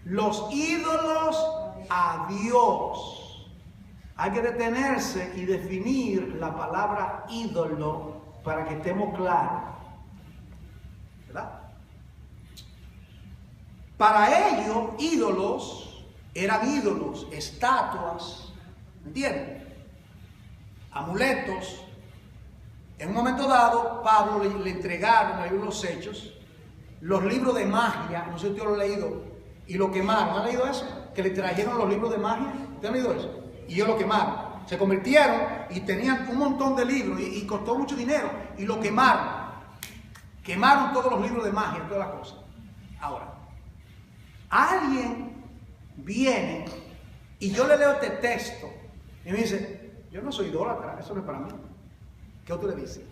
Los ídolos a Dios. Hay que detenerse y definir la palabra ídolo para que estemos claros, ¿verdad? Para ellos, ídolos eran ídolos, estatuas, ¿entienden? Amuletos. En un momento dado, Pablo le entregaron en el libro de los Hechos los libros de magia, no sé si usted lo ha leído, y lo quemaron. ¿Han leído eso? Que le trajeron los libros de magia. ¿Usted ha leído eso? Y ellos lo quemaron. Se convirtieron y tenían un montón de libros y costó mucho dinero y lo quemaron. Quemaron todos los libros de magia, todas las cosas. Ahora, alguien viene y yo le leo este texto y me dice, yo no soy idólatra, eso no es para mí. ¿Qué otro le dice?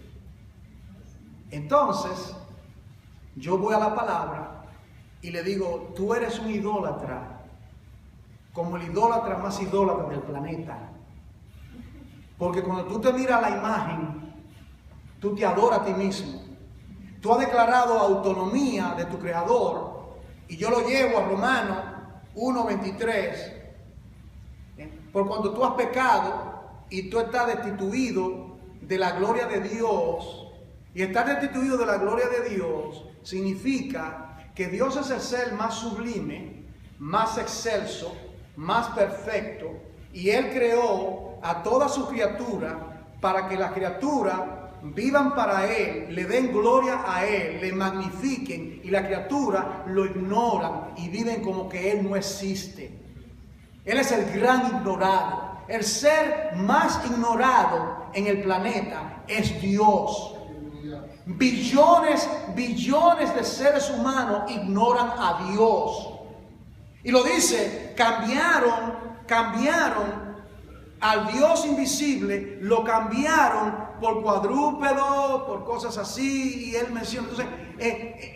Entonces, yo voy a la palabra y le digo, tú eres un idólatra, como el idólatra más idólatra del planeta. Porque cuando tú te miras la imagen, tú te adoras a ti mismo. Tú has declarado autonomía de tu creador, y yo lo llevo a Romanos 1:23. Por cuando tú has pecado y tú estás destituido de la gloria de Dios, y estar destituido de la gloria de Dios significa que Dios es el ser más sublime, más excelso, más perfecto, y Él creó a toda su criatura para que las criaturas vivan para Él, le den gloria a Él, le magnifiquen, y las criaturas lo ignoran y viven como que Él no existe. Él es el gran ignorado. El ser más ignorado en el planeta es Dios. Billones de seres humanos ignoran a Dios. Y lo dice, cambiaron al Dios invisible, lo cambiaron por cuadrúpedo, por cosas así, y él menciona. Entonces,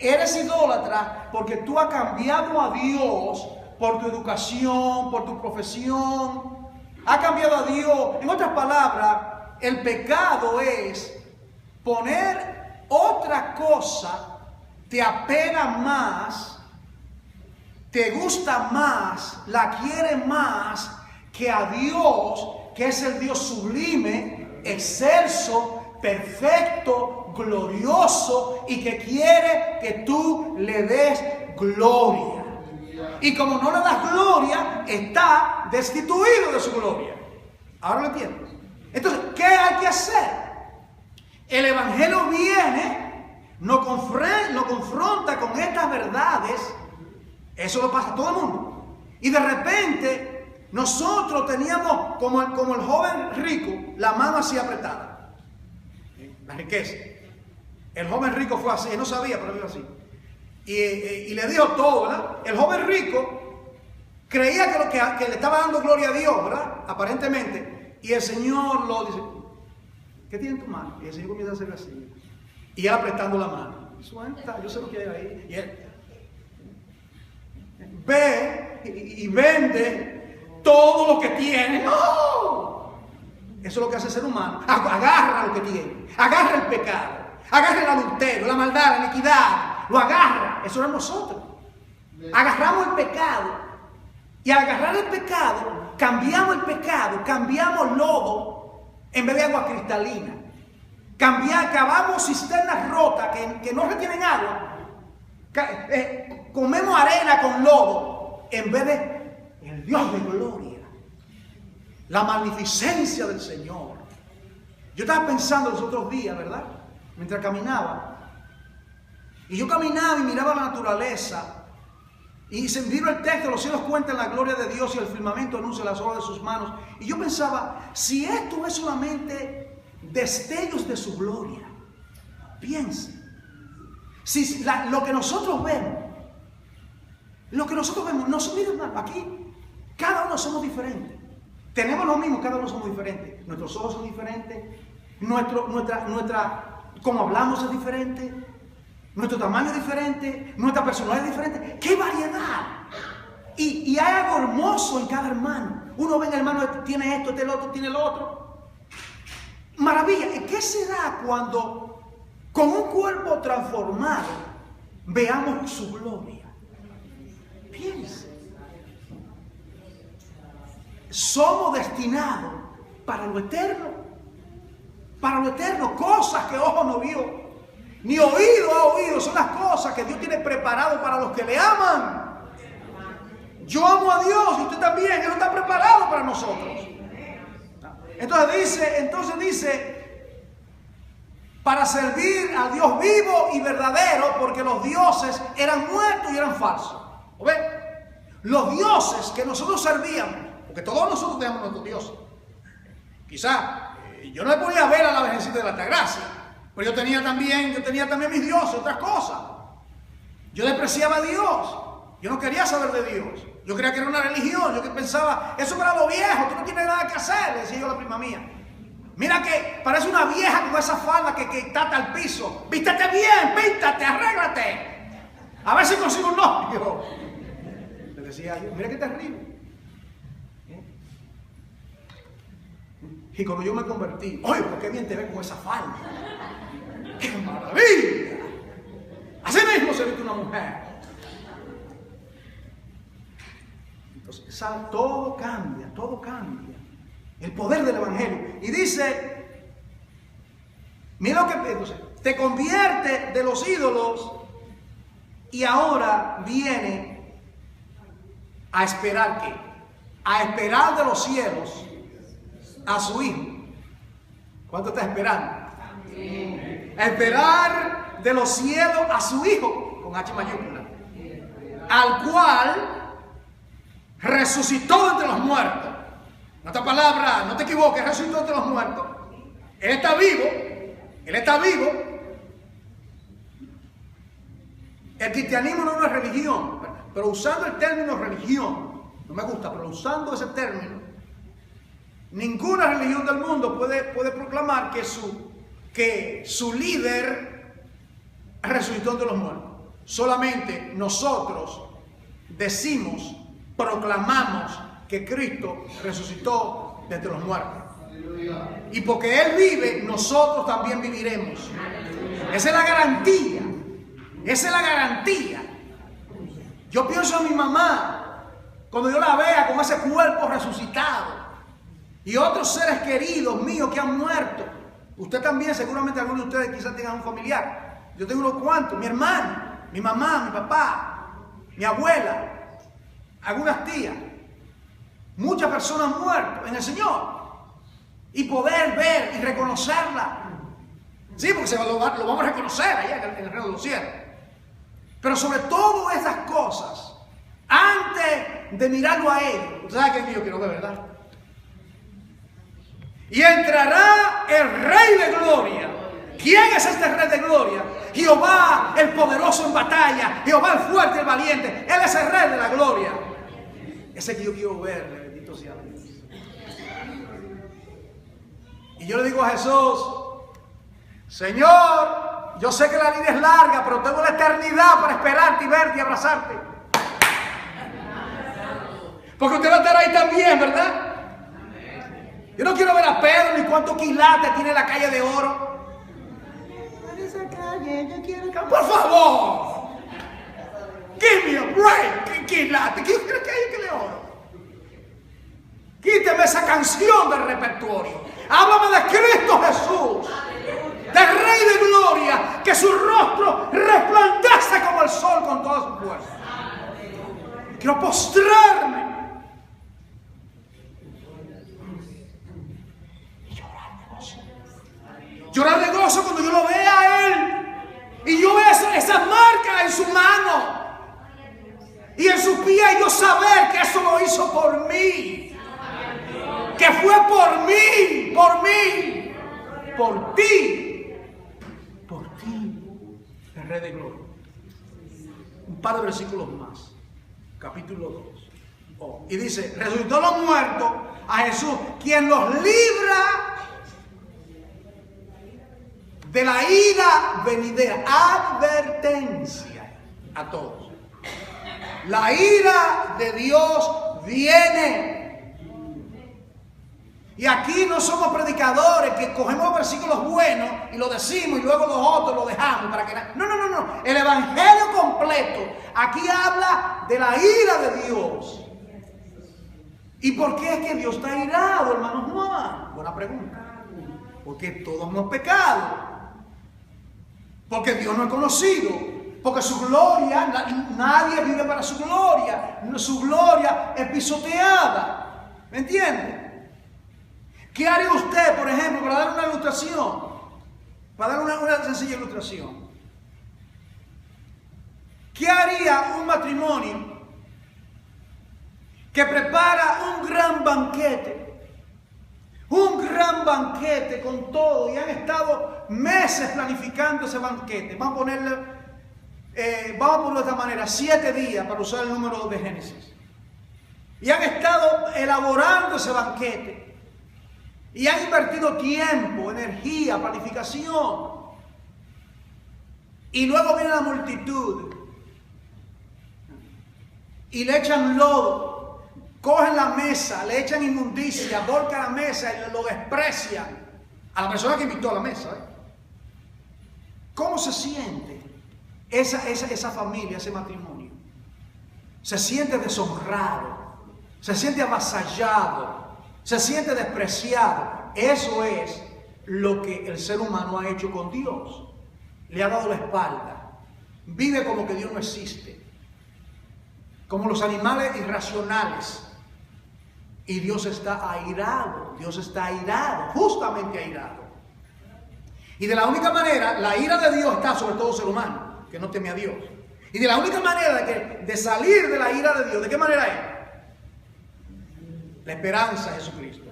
eres idólatra porque tú has cambiado a Dios por tu educación, por tu profesión. Has cambiado a Dios. En otras palabras, el pecado es poner otra cosa, te apena más, te gusta más, la quiere más que a Dios, que es el Dios sublime, excelso, perfecto, glorioso, y que quiere que tú le des gloria. Y como no le das gloria, está destituido de su gloria. ¿Ahora lo entiendes? Entonces, ¿qué hay que hacer? El Evangelio viene, nos confronta con estas verdades. Eso lo pasa a todo el mundo. Y de repente, nosotros teníamos, como el joven rico, la mano así apretada. La riqueza. El joven rico fue así, él no sabía, pero fue así. Y le dijo todo, ¿verdad? El joven rico creía que le estaba dando gloria a Dios, ¿verdad? Aparentemente. Y el Señor lo dice, ¿qué tiene en tu mano? Y el Señor comienza a hacer así. Y él apretando la mano. Suelta, yo sé lo que hay ahí. Y él ve y vende todo lo que tiene. ¡No! Eso es lo que hace el ser humano. Agarra lo que tiene. Agarra el pecado. Agarra el adulterio, la maldad, la iniquidad. Lo agarra. Eso es nosotros. Agarramos el pecado. Y al agarrar el pecado, cambiamos el pecado, cambiamos lodo en vez de agua cristalina. Cavamos cisternas rotas que no retienen agua. Comemos arena con lodo en vez de el Dios de gloria. La magnificencia del Señor. Yo estaba pensando los otros días, ¿verdad? Mientras caminaba. Y yo caminaba y miraba la naturaleza. Y se vino el texto, los cielos cuentan la gloria de Dios y el firmamento anuncia las obras de sus manos. Y yo pensaba, si esto es solamente destellos de su gloria, piense. Si lo que nosotros vemos, miren, aquí, cada uno somos diferentes. Tenemos lo mismo, cada uno somos diferentes. Nuestros ojos son diferentes, como hablamos es diferente. Nuestro tamaño es diferente, nuestra personalidad es diferente. ¡Qué variedad! Y hay algo hermoso en cada hermano. Uno ve en el hermano, tiene esto, tiene el otro, tiene el otro. Maravilla. ¿Y qué será cuando con un cuerpo transformado veamos su gloria? Piense. Somos destinados para lo eterno. para lo eterno, cosas que ojo no vio, ni oído ha oído, son las cosas que Dios tiene preparado para los que le aman. Yo amo a Dios y usted también, Él está preparado para nosotros. Entonces dice, para servir al Dios vivo y verdadero, porque los dioses eran muertos y eran falsos. ¿Ven? Los dioses que nosotros servíamos, porque todos nosotros tenemos nuestros dioses. Quizá yo no me podía ver a la Virgencita de la Altagracia, pero yo tenía también mis dioses, otras cosas. Yo despreciaba a Dios. Yo no quería saber de Dios. Yo creía que era una religión. Yo que pensaba, eso para los viejos, tú no tienes nada que hacer, le decía yo a la prima mía. Mira que parece una vieja con esa falda que tata al piso. Vístete bien, píntate, arréglate. A ver si consigo un novio. Le decía yo, mira qué terrible. Y cuando yo me convertí, oye, pero qué bien te ves con esa falda. ¡Qué maravilla! Así mismo se viste una mujer. Entonces, todo cambia. El poder del Evangelio. Y dice, mira lo que entonces, te convierte de los ídolos y ahora viene a esperar ¿qué? A esperar de los cielos a su Hijo. ¿Cuánto está esperando? A esperar de los cielos a su Hijo, con H mayúscula, al cual resucitó entre los muertos. En otra palabra, no te equivoques, resucitó entre los muertos. Él está vivo. El cristianismo no es una religión, pero usando el término religión, no me gusta, pero usando ese término, ninguna religión del mundo puede proclamar que su líder resucitó entre los muertos. Solamente nosotros decimos, proclamamos que Cristo resucitó de entre los muertos. Y porque Él vive, nosotros también viviremos. Esa es la garantía. Yo pienso en mi mamá, cuando yo la vea con ese cuerpo resucitado. Y otros seres queridos míos que han muerto. Usted también, seguramente algunos de ustedes quizás tengan un familiar. Yo tengo unos cuantos, mi hermano, mi mamá, mi papá, mi abuela, algunas tías. Muchas personas muertas en el Señor. Y poder ver y reconocerla. Sí, porque lo vamos a reconocer allá en el reino de los cielos. Pero sobre todo esas cosas, antes de mirarlo a Él, ¿usted sabe qué yo quiero ver, verdad? Y entrará el Rey de Gloria. ¿Quién es este Rey de Gloria? Jehová, el poderoso en batalla. Jehová, el fuerte y el valiente. Él es el Rey de la Gloria. Ese que yo quiero ver, bendito sea Dios. Y yo le digo a Jesús, Señor, yo sé que la vida es larga, pero tengo la eternidad para esperarte y verte y abrazarte. Porque usted va a estar ahí también, ¿verdad? Yo no quiero ver a Pedro ni cuántos quilates tiene la calle de oro. Esa calle, yo quiero... Por favor. Give me a break. ¿Qué quilate? ¿Qué quiere que hay que le oro? Quíteme esa canción del repertorio. Háblame de Cristo Jesús. Del Rey de Gloria. Que su rostro resplandece como el sol con toda su fuerza. Quiero postrarme. Llorar de gozo cuando yo lo vea a Él. Y yo vea esa marca en su mano. Y en su pie, y yo saber que eso lo hizo por mí. Que fue por mí. Por ti. El Rey de Gloria. Un par de versículos más. Capítulo 2. Y dice, resucitó los muertos a Jesús, quien los libra de la ira venidera. Advertencia a todos. La ira de Dios viene. Y aquí no somos predicadores que cogemos versículos buenos y lo decimos y luego los otros lo dejamos para que... No. El evangelio completo aquí habla de la ira de Dios. ¿Y por qué es que Dios está irado, hermano Juan? Buena pregunta. Porque todos hemos pecado. Porque Dios no es conocido. Porque su gloria, nadie vive para su gloria. Su gloria es pisoteada. ¿Me entiende? ¿Qué haría usted, por ejemplo, para dar una ilustración? Para dar una sencilla ilustración. ¿Qué haría un matrimonio que prepara un gran banquete? Un gran banquete con todo, y han estado meses planificando ese banquete. Vamos a ponerlo de esta manera, 7 días para usar el número de Génesis. Y han estado elaborando ese banquete. Y han invertido tiempo, energía, planificación. Y luego viene la multitud. Y le echan lodo, cogen la mesa, le echan inmundicia, volcan la mesa y lo desprecian a la persona que invitó a la mesa. ¿Cómo se siente esa familia, ese matrimonio? Se siente deshonrado, se siente avasallado, se siente despreciado. Eso es lo que el ser humano ha hecho con Dios. Le ha dado la espalda. Vive como que Dios no existe. Como los animales irracionales. Y Dios está airado. Dios está airado, justamente airado. Y de la única manera, la ira de Dios está sobre todo ser humano, que no teme a Dios. Y de la única manera de salir de la ira de Dios, ¿de qué manera es? La esperanza de Jesucristo.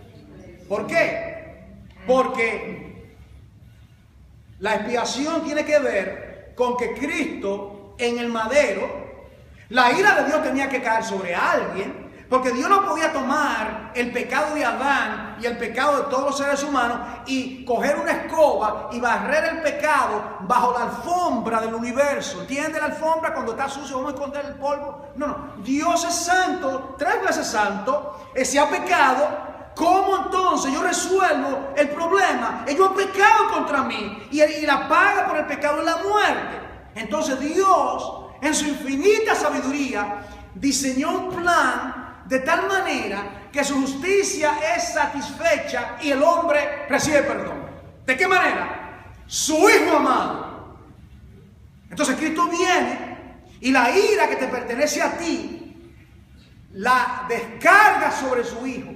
¿Por qué? Porque la expiación tiene que ver con que Cristo en el madero, la ira de Dios tenía que caer sobre alguien, porque Dios no podía tomar el pecado de Adán y el pecado de todos los seres humanos y coger una escoba y barrer el pecado bajo la alfombra del universo. ¿Entiende la alfombra? Cuando está sucio vamos a esconder el polvo. No. Dios es santo, 3 veces santo, se ha pecado. ¿Cómo entonces yo resuelvo el problema? Ellos han pecado contra mí y la paga por el pecado es la muerte. Entonces Dios, en su infinita sabiduría, diseñó un plan de tal manera que su justicia es satisfecha y el hombre recibe perdón. ¿De qué manera? Su Hijo amado. Entonces Cristo viene y la ira que te pertenece a ti la descarga sobre su Hijo.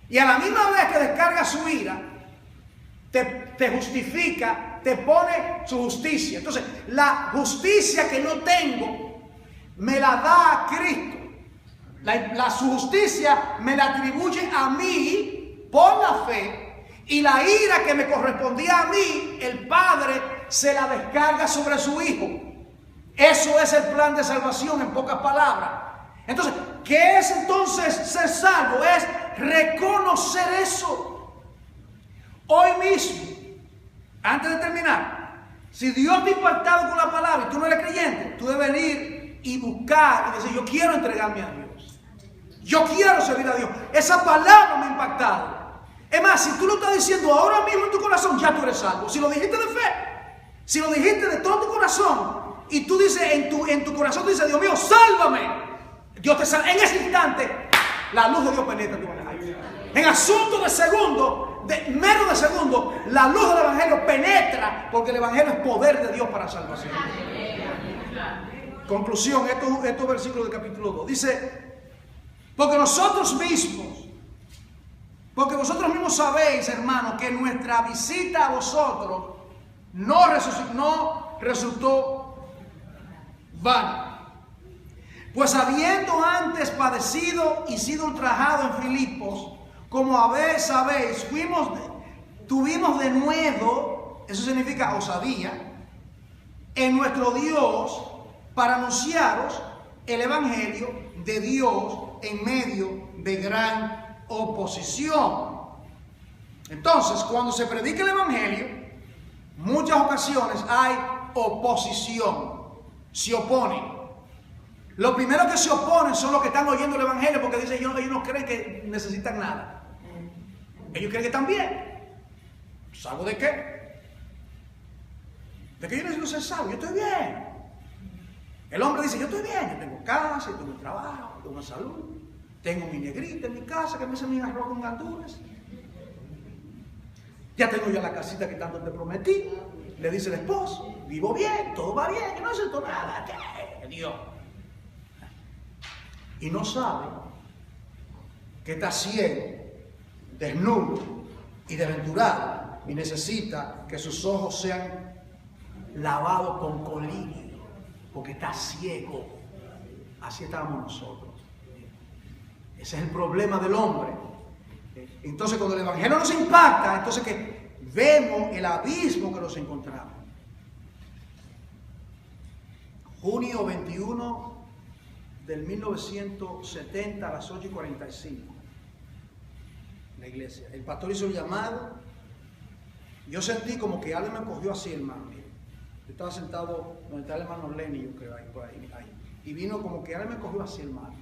Y a la misma vez que descarga su ira, te justifica, te pone su justicia. Entonces, la justicia que no tengo, me la da Cristo. Su justicia me la atribuye a mí por la fe. Y la ira que me correspondía a mí, el Padre se la descarga sobre su Hijo. Eso es el plan de salvación en pocas palabras. Entonces, ¿qué es entonces ser salvo? Es reconocer eso. Hoy mismo, antes de terminar, si Dios te ha impactado con la palabra y tú no eres creyente, tú debes venir y buscar y decir, yo quiero entregarme a Dios. Yo quiero servir a Dios. Esa palabra me ha impactado. Es más, si tú lo estás diciendo ahora mismo en tu corazón, ya tú eres salvo. Si lo dijiste de fe, si lo dijiste de todo tu corazón, y tú dices en tu corazón, dices, Dios mío, sálvame. Dios te salva. En ese instante, la luz de Dios penetra en tu evangelio. En asunto de segundo, menos de segundo, la luz del evangelio penetra, porque el evangelio es poder de Dios para salvación. Conclusión, estos versículos del capítulo 2. Dice, porque vosotros mismos sabéis, hermanos, que nuestra visita a vosotros no resultó vana. Pues habiendo antes padecido y sido ultrajado en Filipos, como sabéis, tuvimos de nuevo, eso significa osadía, en nuestro Dios para anunciaros el evangelio de Dios en medio de gran oposición. Entonces, cuando se predica el evangelio, muchas ocasiones hay oposición, se oponen. Lo primero que se oponen son los que están oyendo el evangelio porque dicen ellos no creen que necesitan nada. Ellos creen que están bien. ¿Salvo de qué? De que yo necesito ser salvo, yo estoy bien. El hombre dice, yo estoy bien, yo tengo casa, yo tengo trabajo, tengo una salud, tengo mi negrita en mi casa que me hace mi arroz con gandules. Ya tengo ya la casita que tanto te prometí. Le dice el esposo, vivo bien, todo va bien, que no necesito nada. Dios. Y no sabe que está ciego, desnudo y desventurado y necesita que sus ojos sean lavados con colirio, porque está ciego. Así estábamos nosotros. Ese es el problema del hombre. Entonces, cuando el Evangelio nos impacta, entonces que vemos el abismo que nos encontramos. Junio 21 del 1970 a las 8:45. La iglesia. El pastor hizo el llamado. Yo sentí como que alguien me cogió así, hermano. Yo estaba sentado donde está el hermano Lenny, yo creo, ahí. Y vino como que alguien me cogió así, hermano.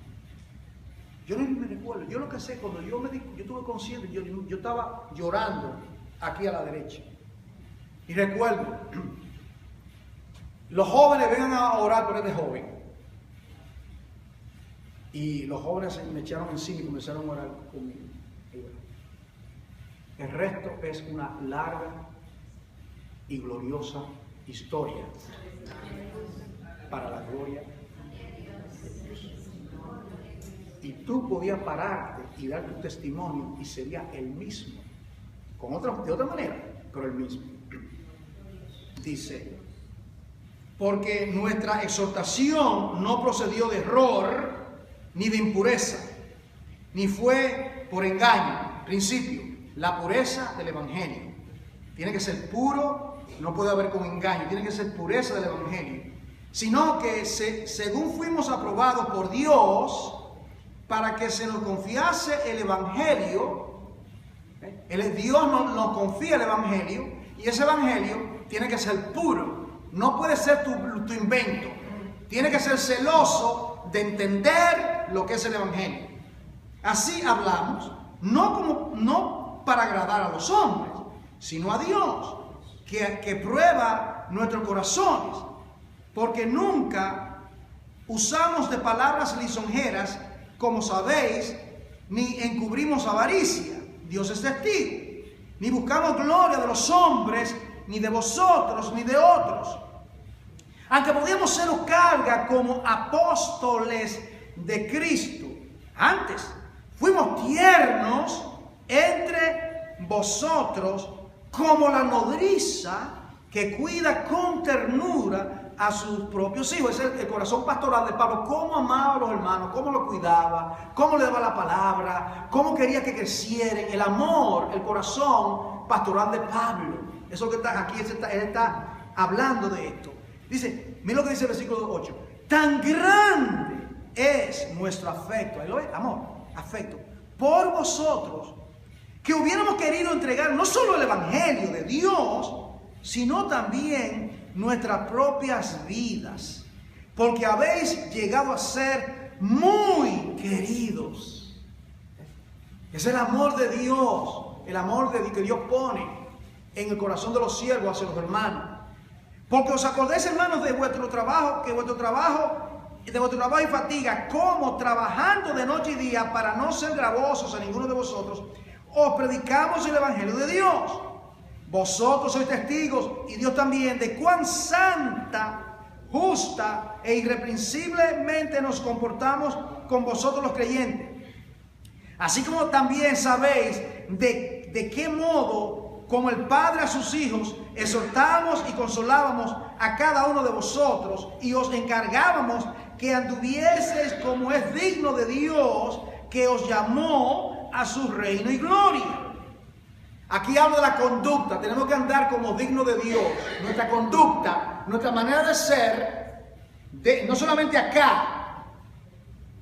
Yo no me recuerdo. Yo lo que sé, cuando yo tuve consciente, yo estaba llorando aquí a la derecha. Y recuerdo, los jóvenes vengan a orar por este joven. Y los jóvenes me echaron encima y comenzaron a orar conmigo. El resto es una larga y gloriosa historia para la gloria de Dios. Y tú podías pararte y dar tu testimonio y sería el mismo, de otra manera, pero el mismo. Dice, porque nuestra exhortación no procedió de error ni de impureza, ni fue por engaño. Principio, la pureza del Evangelio. Tiene que ser puro, no puede haber con engaño, tiene que ser pureza del Evangelio. Sino que según fuimos aprobados por Dios, para que se nos confiase el Evangelio, Dios nos confía el Evangelio, y ese Evangelio tiene que ser puro, no puede ser tu invento, tiene que ser celoso de entender lo que es el Evangelio. Así hablamos, no para agradar a los hombres, sino a Dios, que prueba nuestros corazones, porque nunca usamos de palabras lisonjeras, como sabéis, ni encubrimos avaricia, Dios es testigo, ni buscamos gloria de los hombres, ni de vosotros, ni de otros. Aunque podíamos ser carga como apóstoles de Cristo, antes fuimos tiernos entre vosotros como la nodriza que cuida con ternura a sus propios hijos. Ese es el corazón pastoral de Pablo. Cómo amaba a los hermanos, cómo los cuidaba, cómo le daba la palabra, cómo quería que crecieran. El amor, el corazón pastoral de Pablo. Eso que está aquí, él está hablando de esto. Dice, mira lo que dice el versículo 8. Tan grande es nuestro afecto. Ahí lo ve, amor, afecto. Por vosotros, que hubiéramos querido entregar no solo el Evangelio de Dios, sino también nuestras propias vidas, porque habéis llegado a ser muy queridos. Es el amor de Dios, el amor que Dios pone en el corazón de los siervos hacia los hermanos. Porque os acordéis, hermanos, de vuestro trabajo, de vuestro trabajo y fatiga, como trabajando de noche y día para no ser gravosos a ninguno de vosotros, os predicamos el Evangelio de Dios. Vosotros sois testigos, y Dios también, de cuán santa, justa e irreprensiblemente nos comportamos con vosotros los creyentes. Así como también sabéis de qué modo, como el Padre a sus hijos, exhortábamos y consolábamos a cada uno de vosotros, y os encargábamos que anduvieseis como es digno de Dios, que os llamó a su reino y gloria. Aquí hablo de la conducta. Tenemos que andar como digno de Dios. Nuestra conducta, nuestra manera de ser, no solamente acá,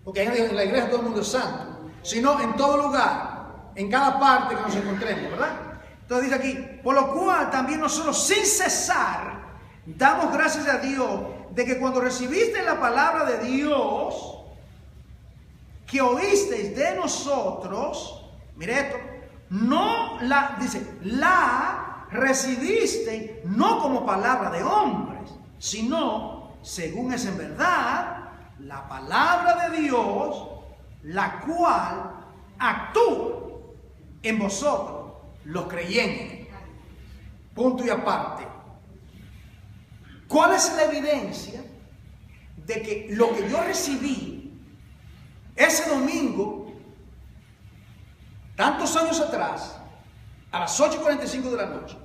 porque en la iglesia todo el mundo es santo, sino en todo lugar, en cada parte que nos encontremos, ¿verdad? Entonces dice aquí, por lo cual también nosotros sin cesar damos gracias a Dios de que cuando recibisteis la palabra de Dios, que oísteis de nosotros, mire esto, la recibiste no como palabra de hombres, sino según es en verdad la palabra de Dios, la cual actúa en vosotros los creyentes. punto y aparte. ¿Cuál es la evidencia de que lo que yo recibí ese domingo, tantos años atrás, a las 8:45 de la noche,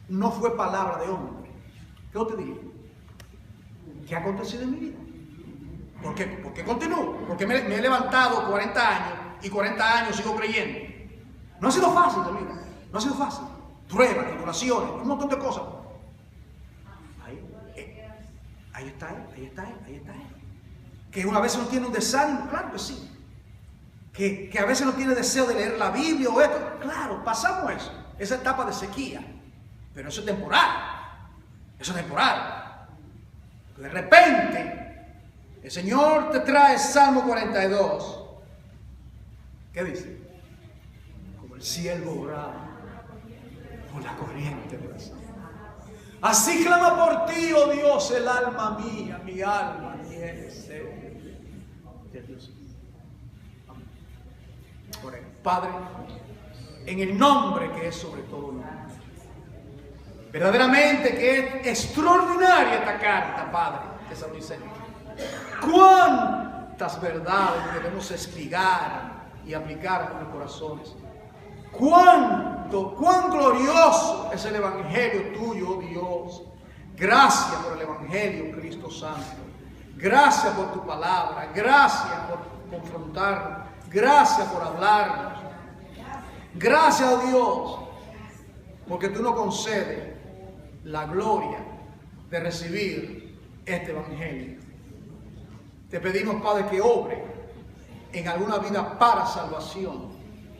no fue palabra de hombre? ¿Qué yo te diría? ¿Qué ha acontecido en mi vida? ¿Por qué? Porque continúo, porque me he levantado 40 años y 40 años sigo creyendo. No ha sido fácil, amiga, no ha sido fácil. Pruebas, tribulaciones, un montón de cosas. Ahí está él. Que una vez no tiene un desánimo, claro que sí. Que a veces no tiene deseo de leer la Biblia o esto, claro, pasamos eso, esa etapa de sequía. Pero eso es temporal. Eso es temporal. De repente, el Señor te trae Salmo 42. ¿Qué dice? Como el cielo brava por la corriente de la sal. Así clama por ti, oh Dios, el alma mía, mi alma tiene sed de Dios. Por el Padre, en el nombre que es sobre todo nombre. Verdaderamente que es extraordinaria esta carta, Padre, que San Luis. Cuántas verdades debemos espigar y aplicar a nuestros corazones. Cuán glorioso es el Evangelio tuyo, oh Dios. Gracias por el Evangelio, Cristo Santo. Gracias por tu palabra. Gracias por confrontarnos. Gracias por hablarnos. Gracias, oh Dios, porque tú nos concedes la gloria de recibir este Evangelio. Te pedimos, Padre, que obre en alguna vida para salvación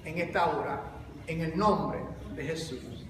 en esta hora, en el nombre de Jesús.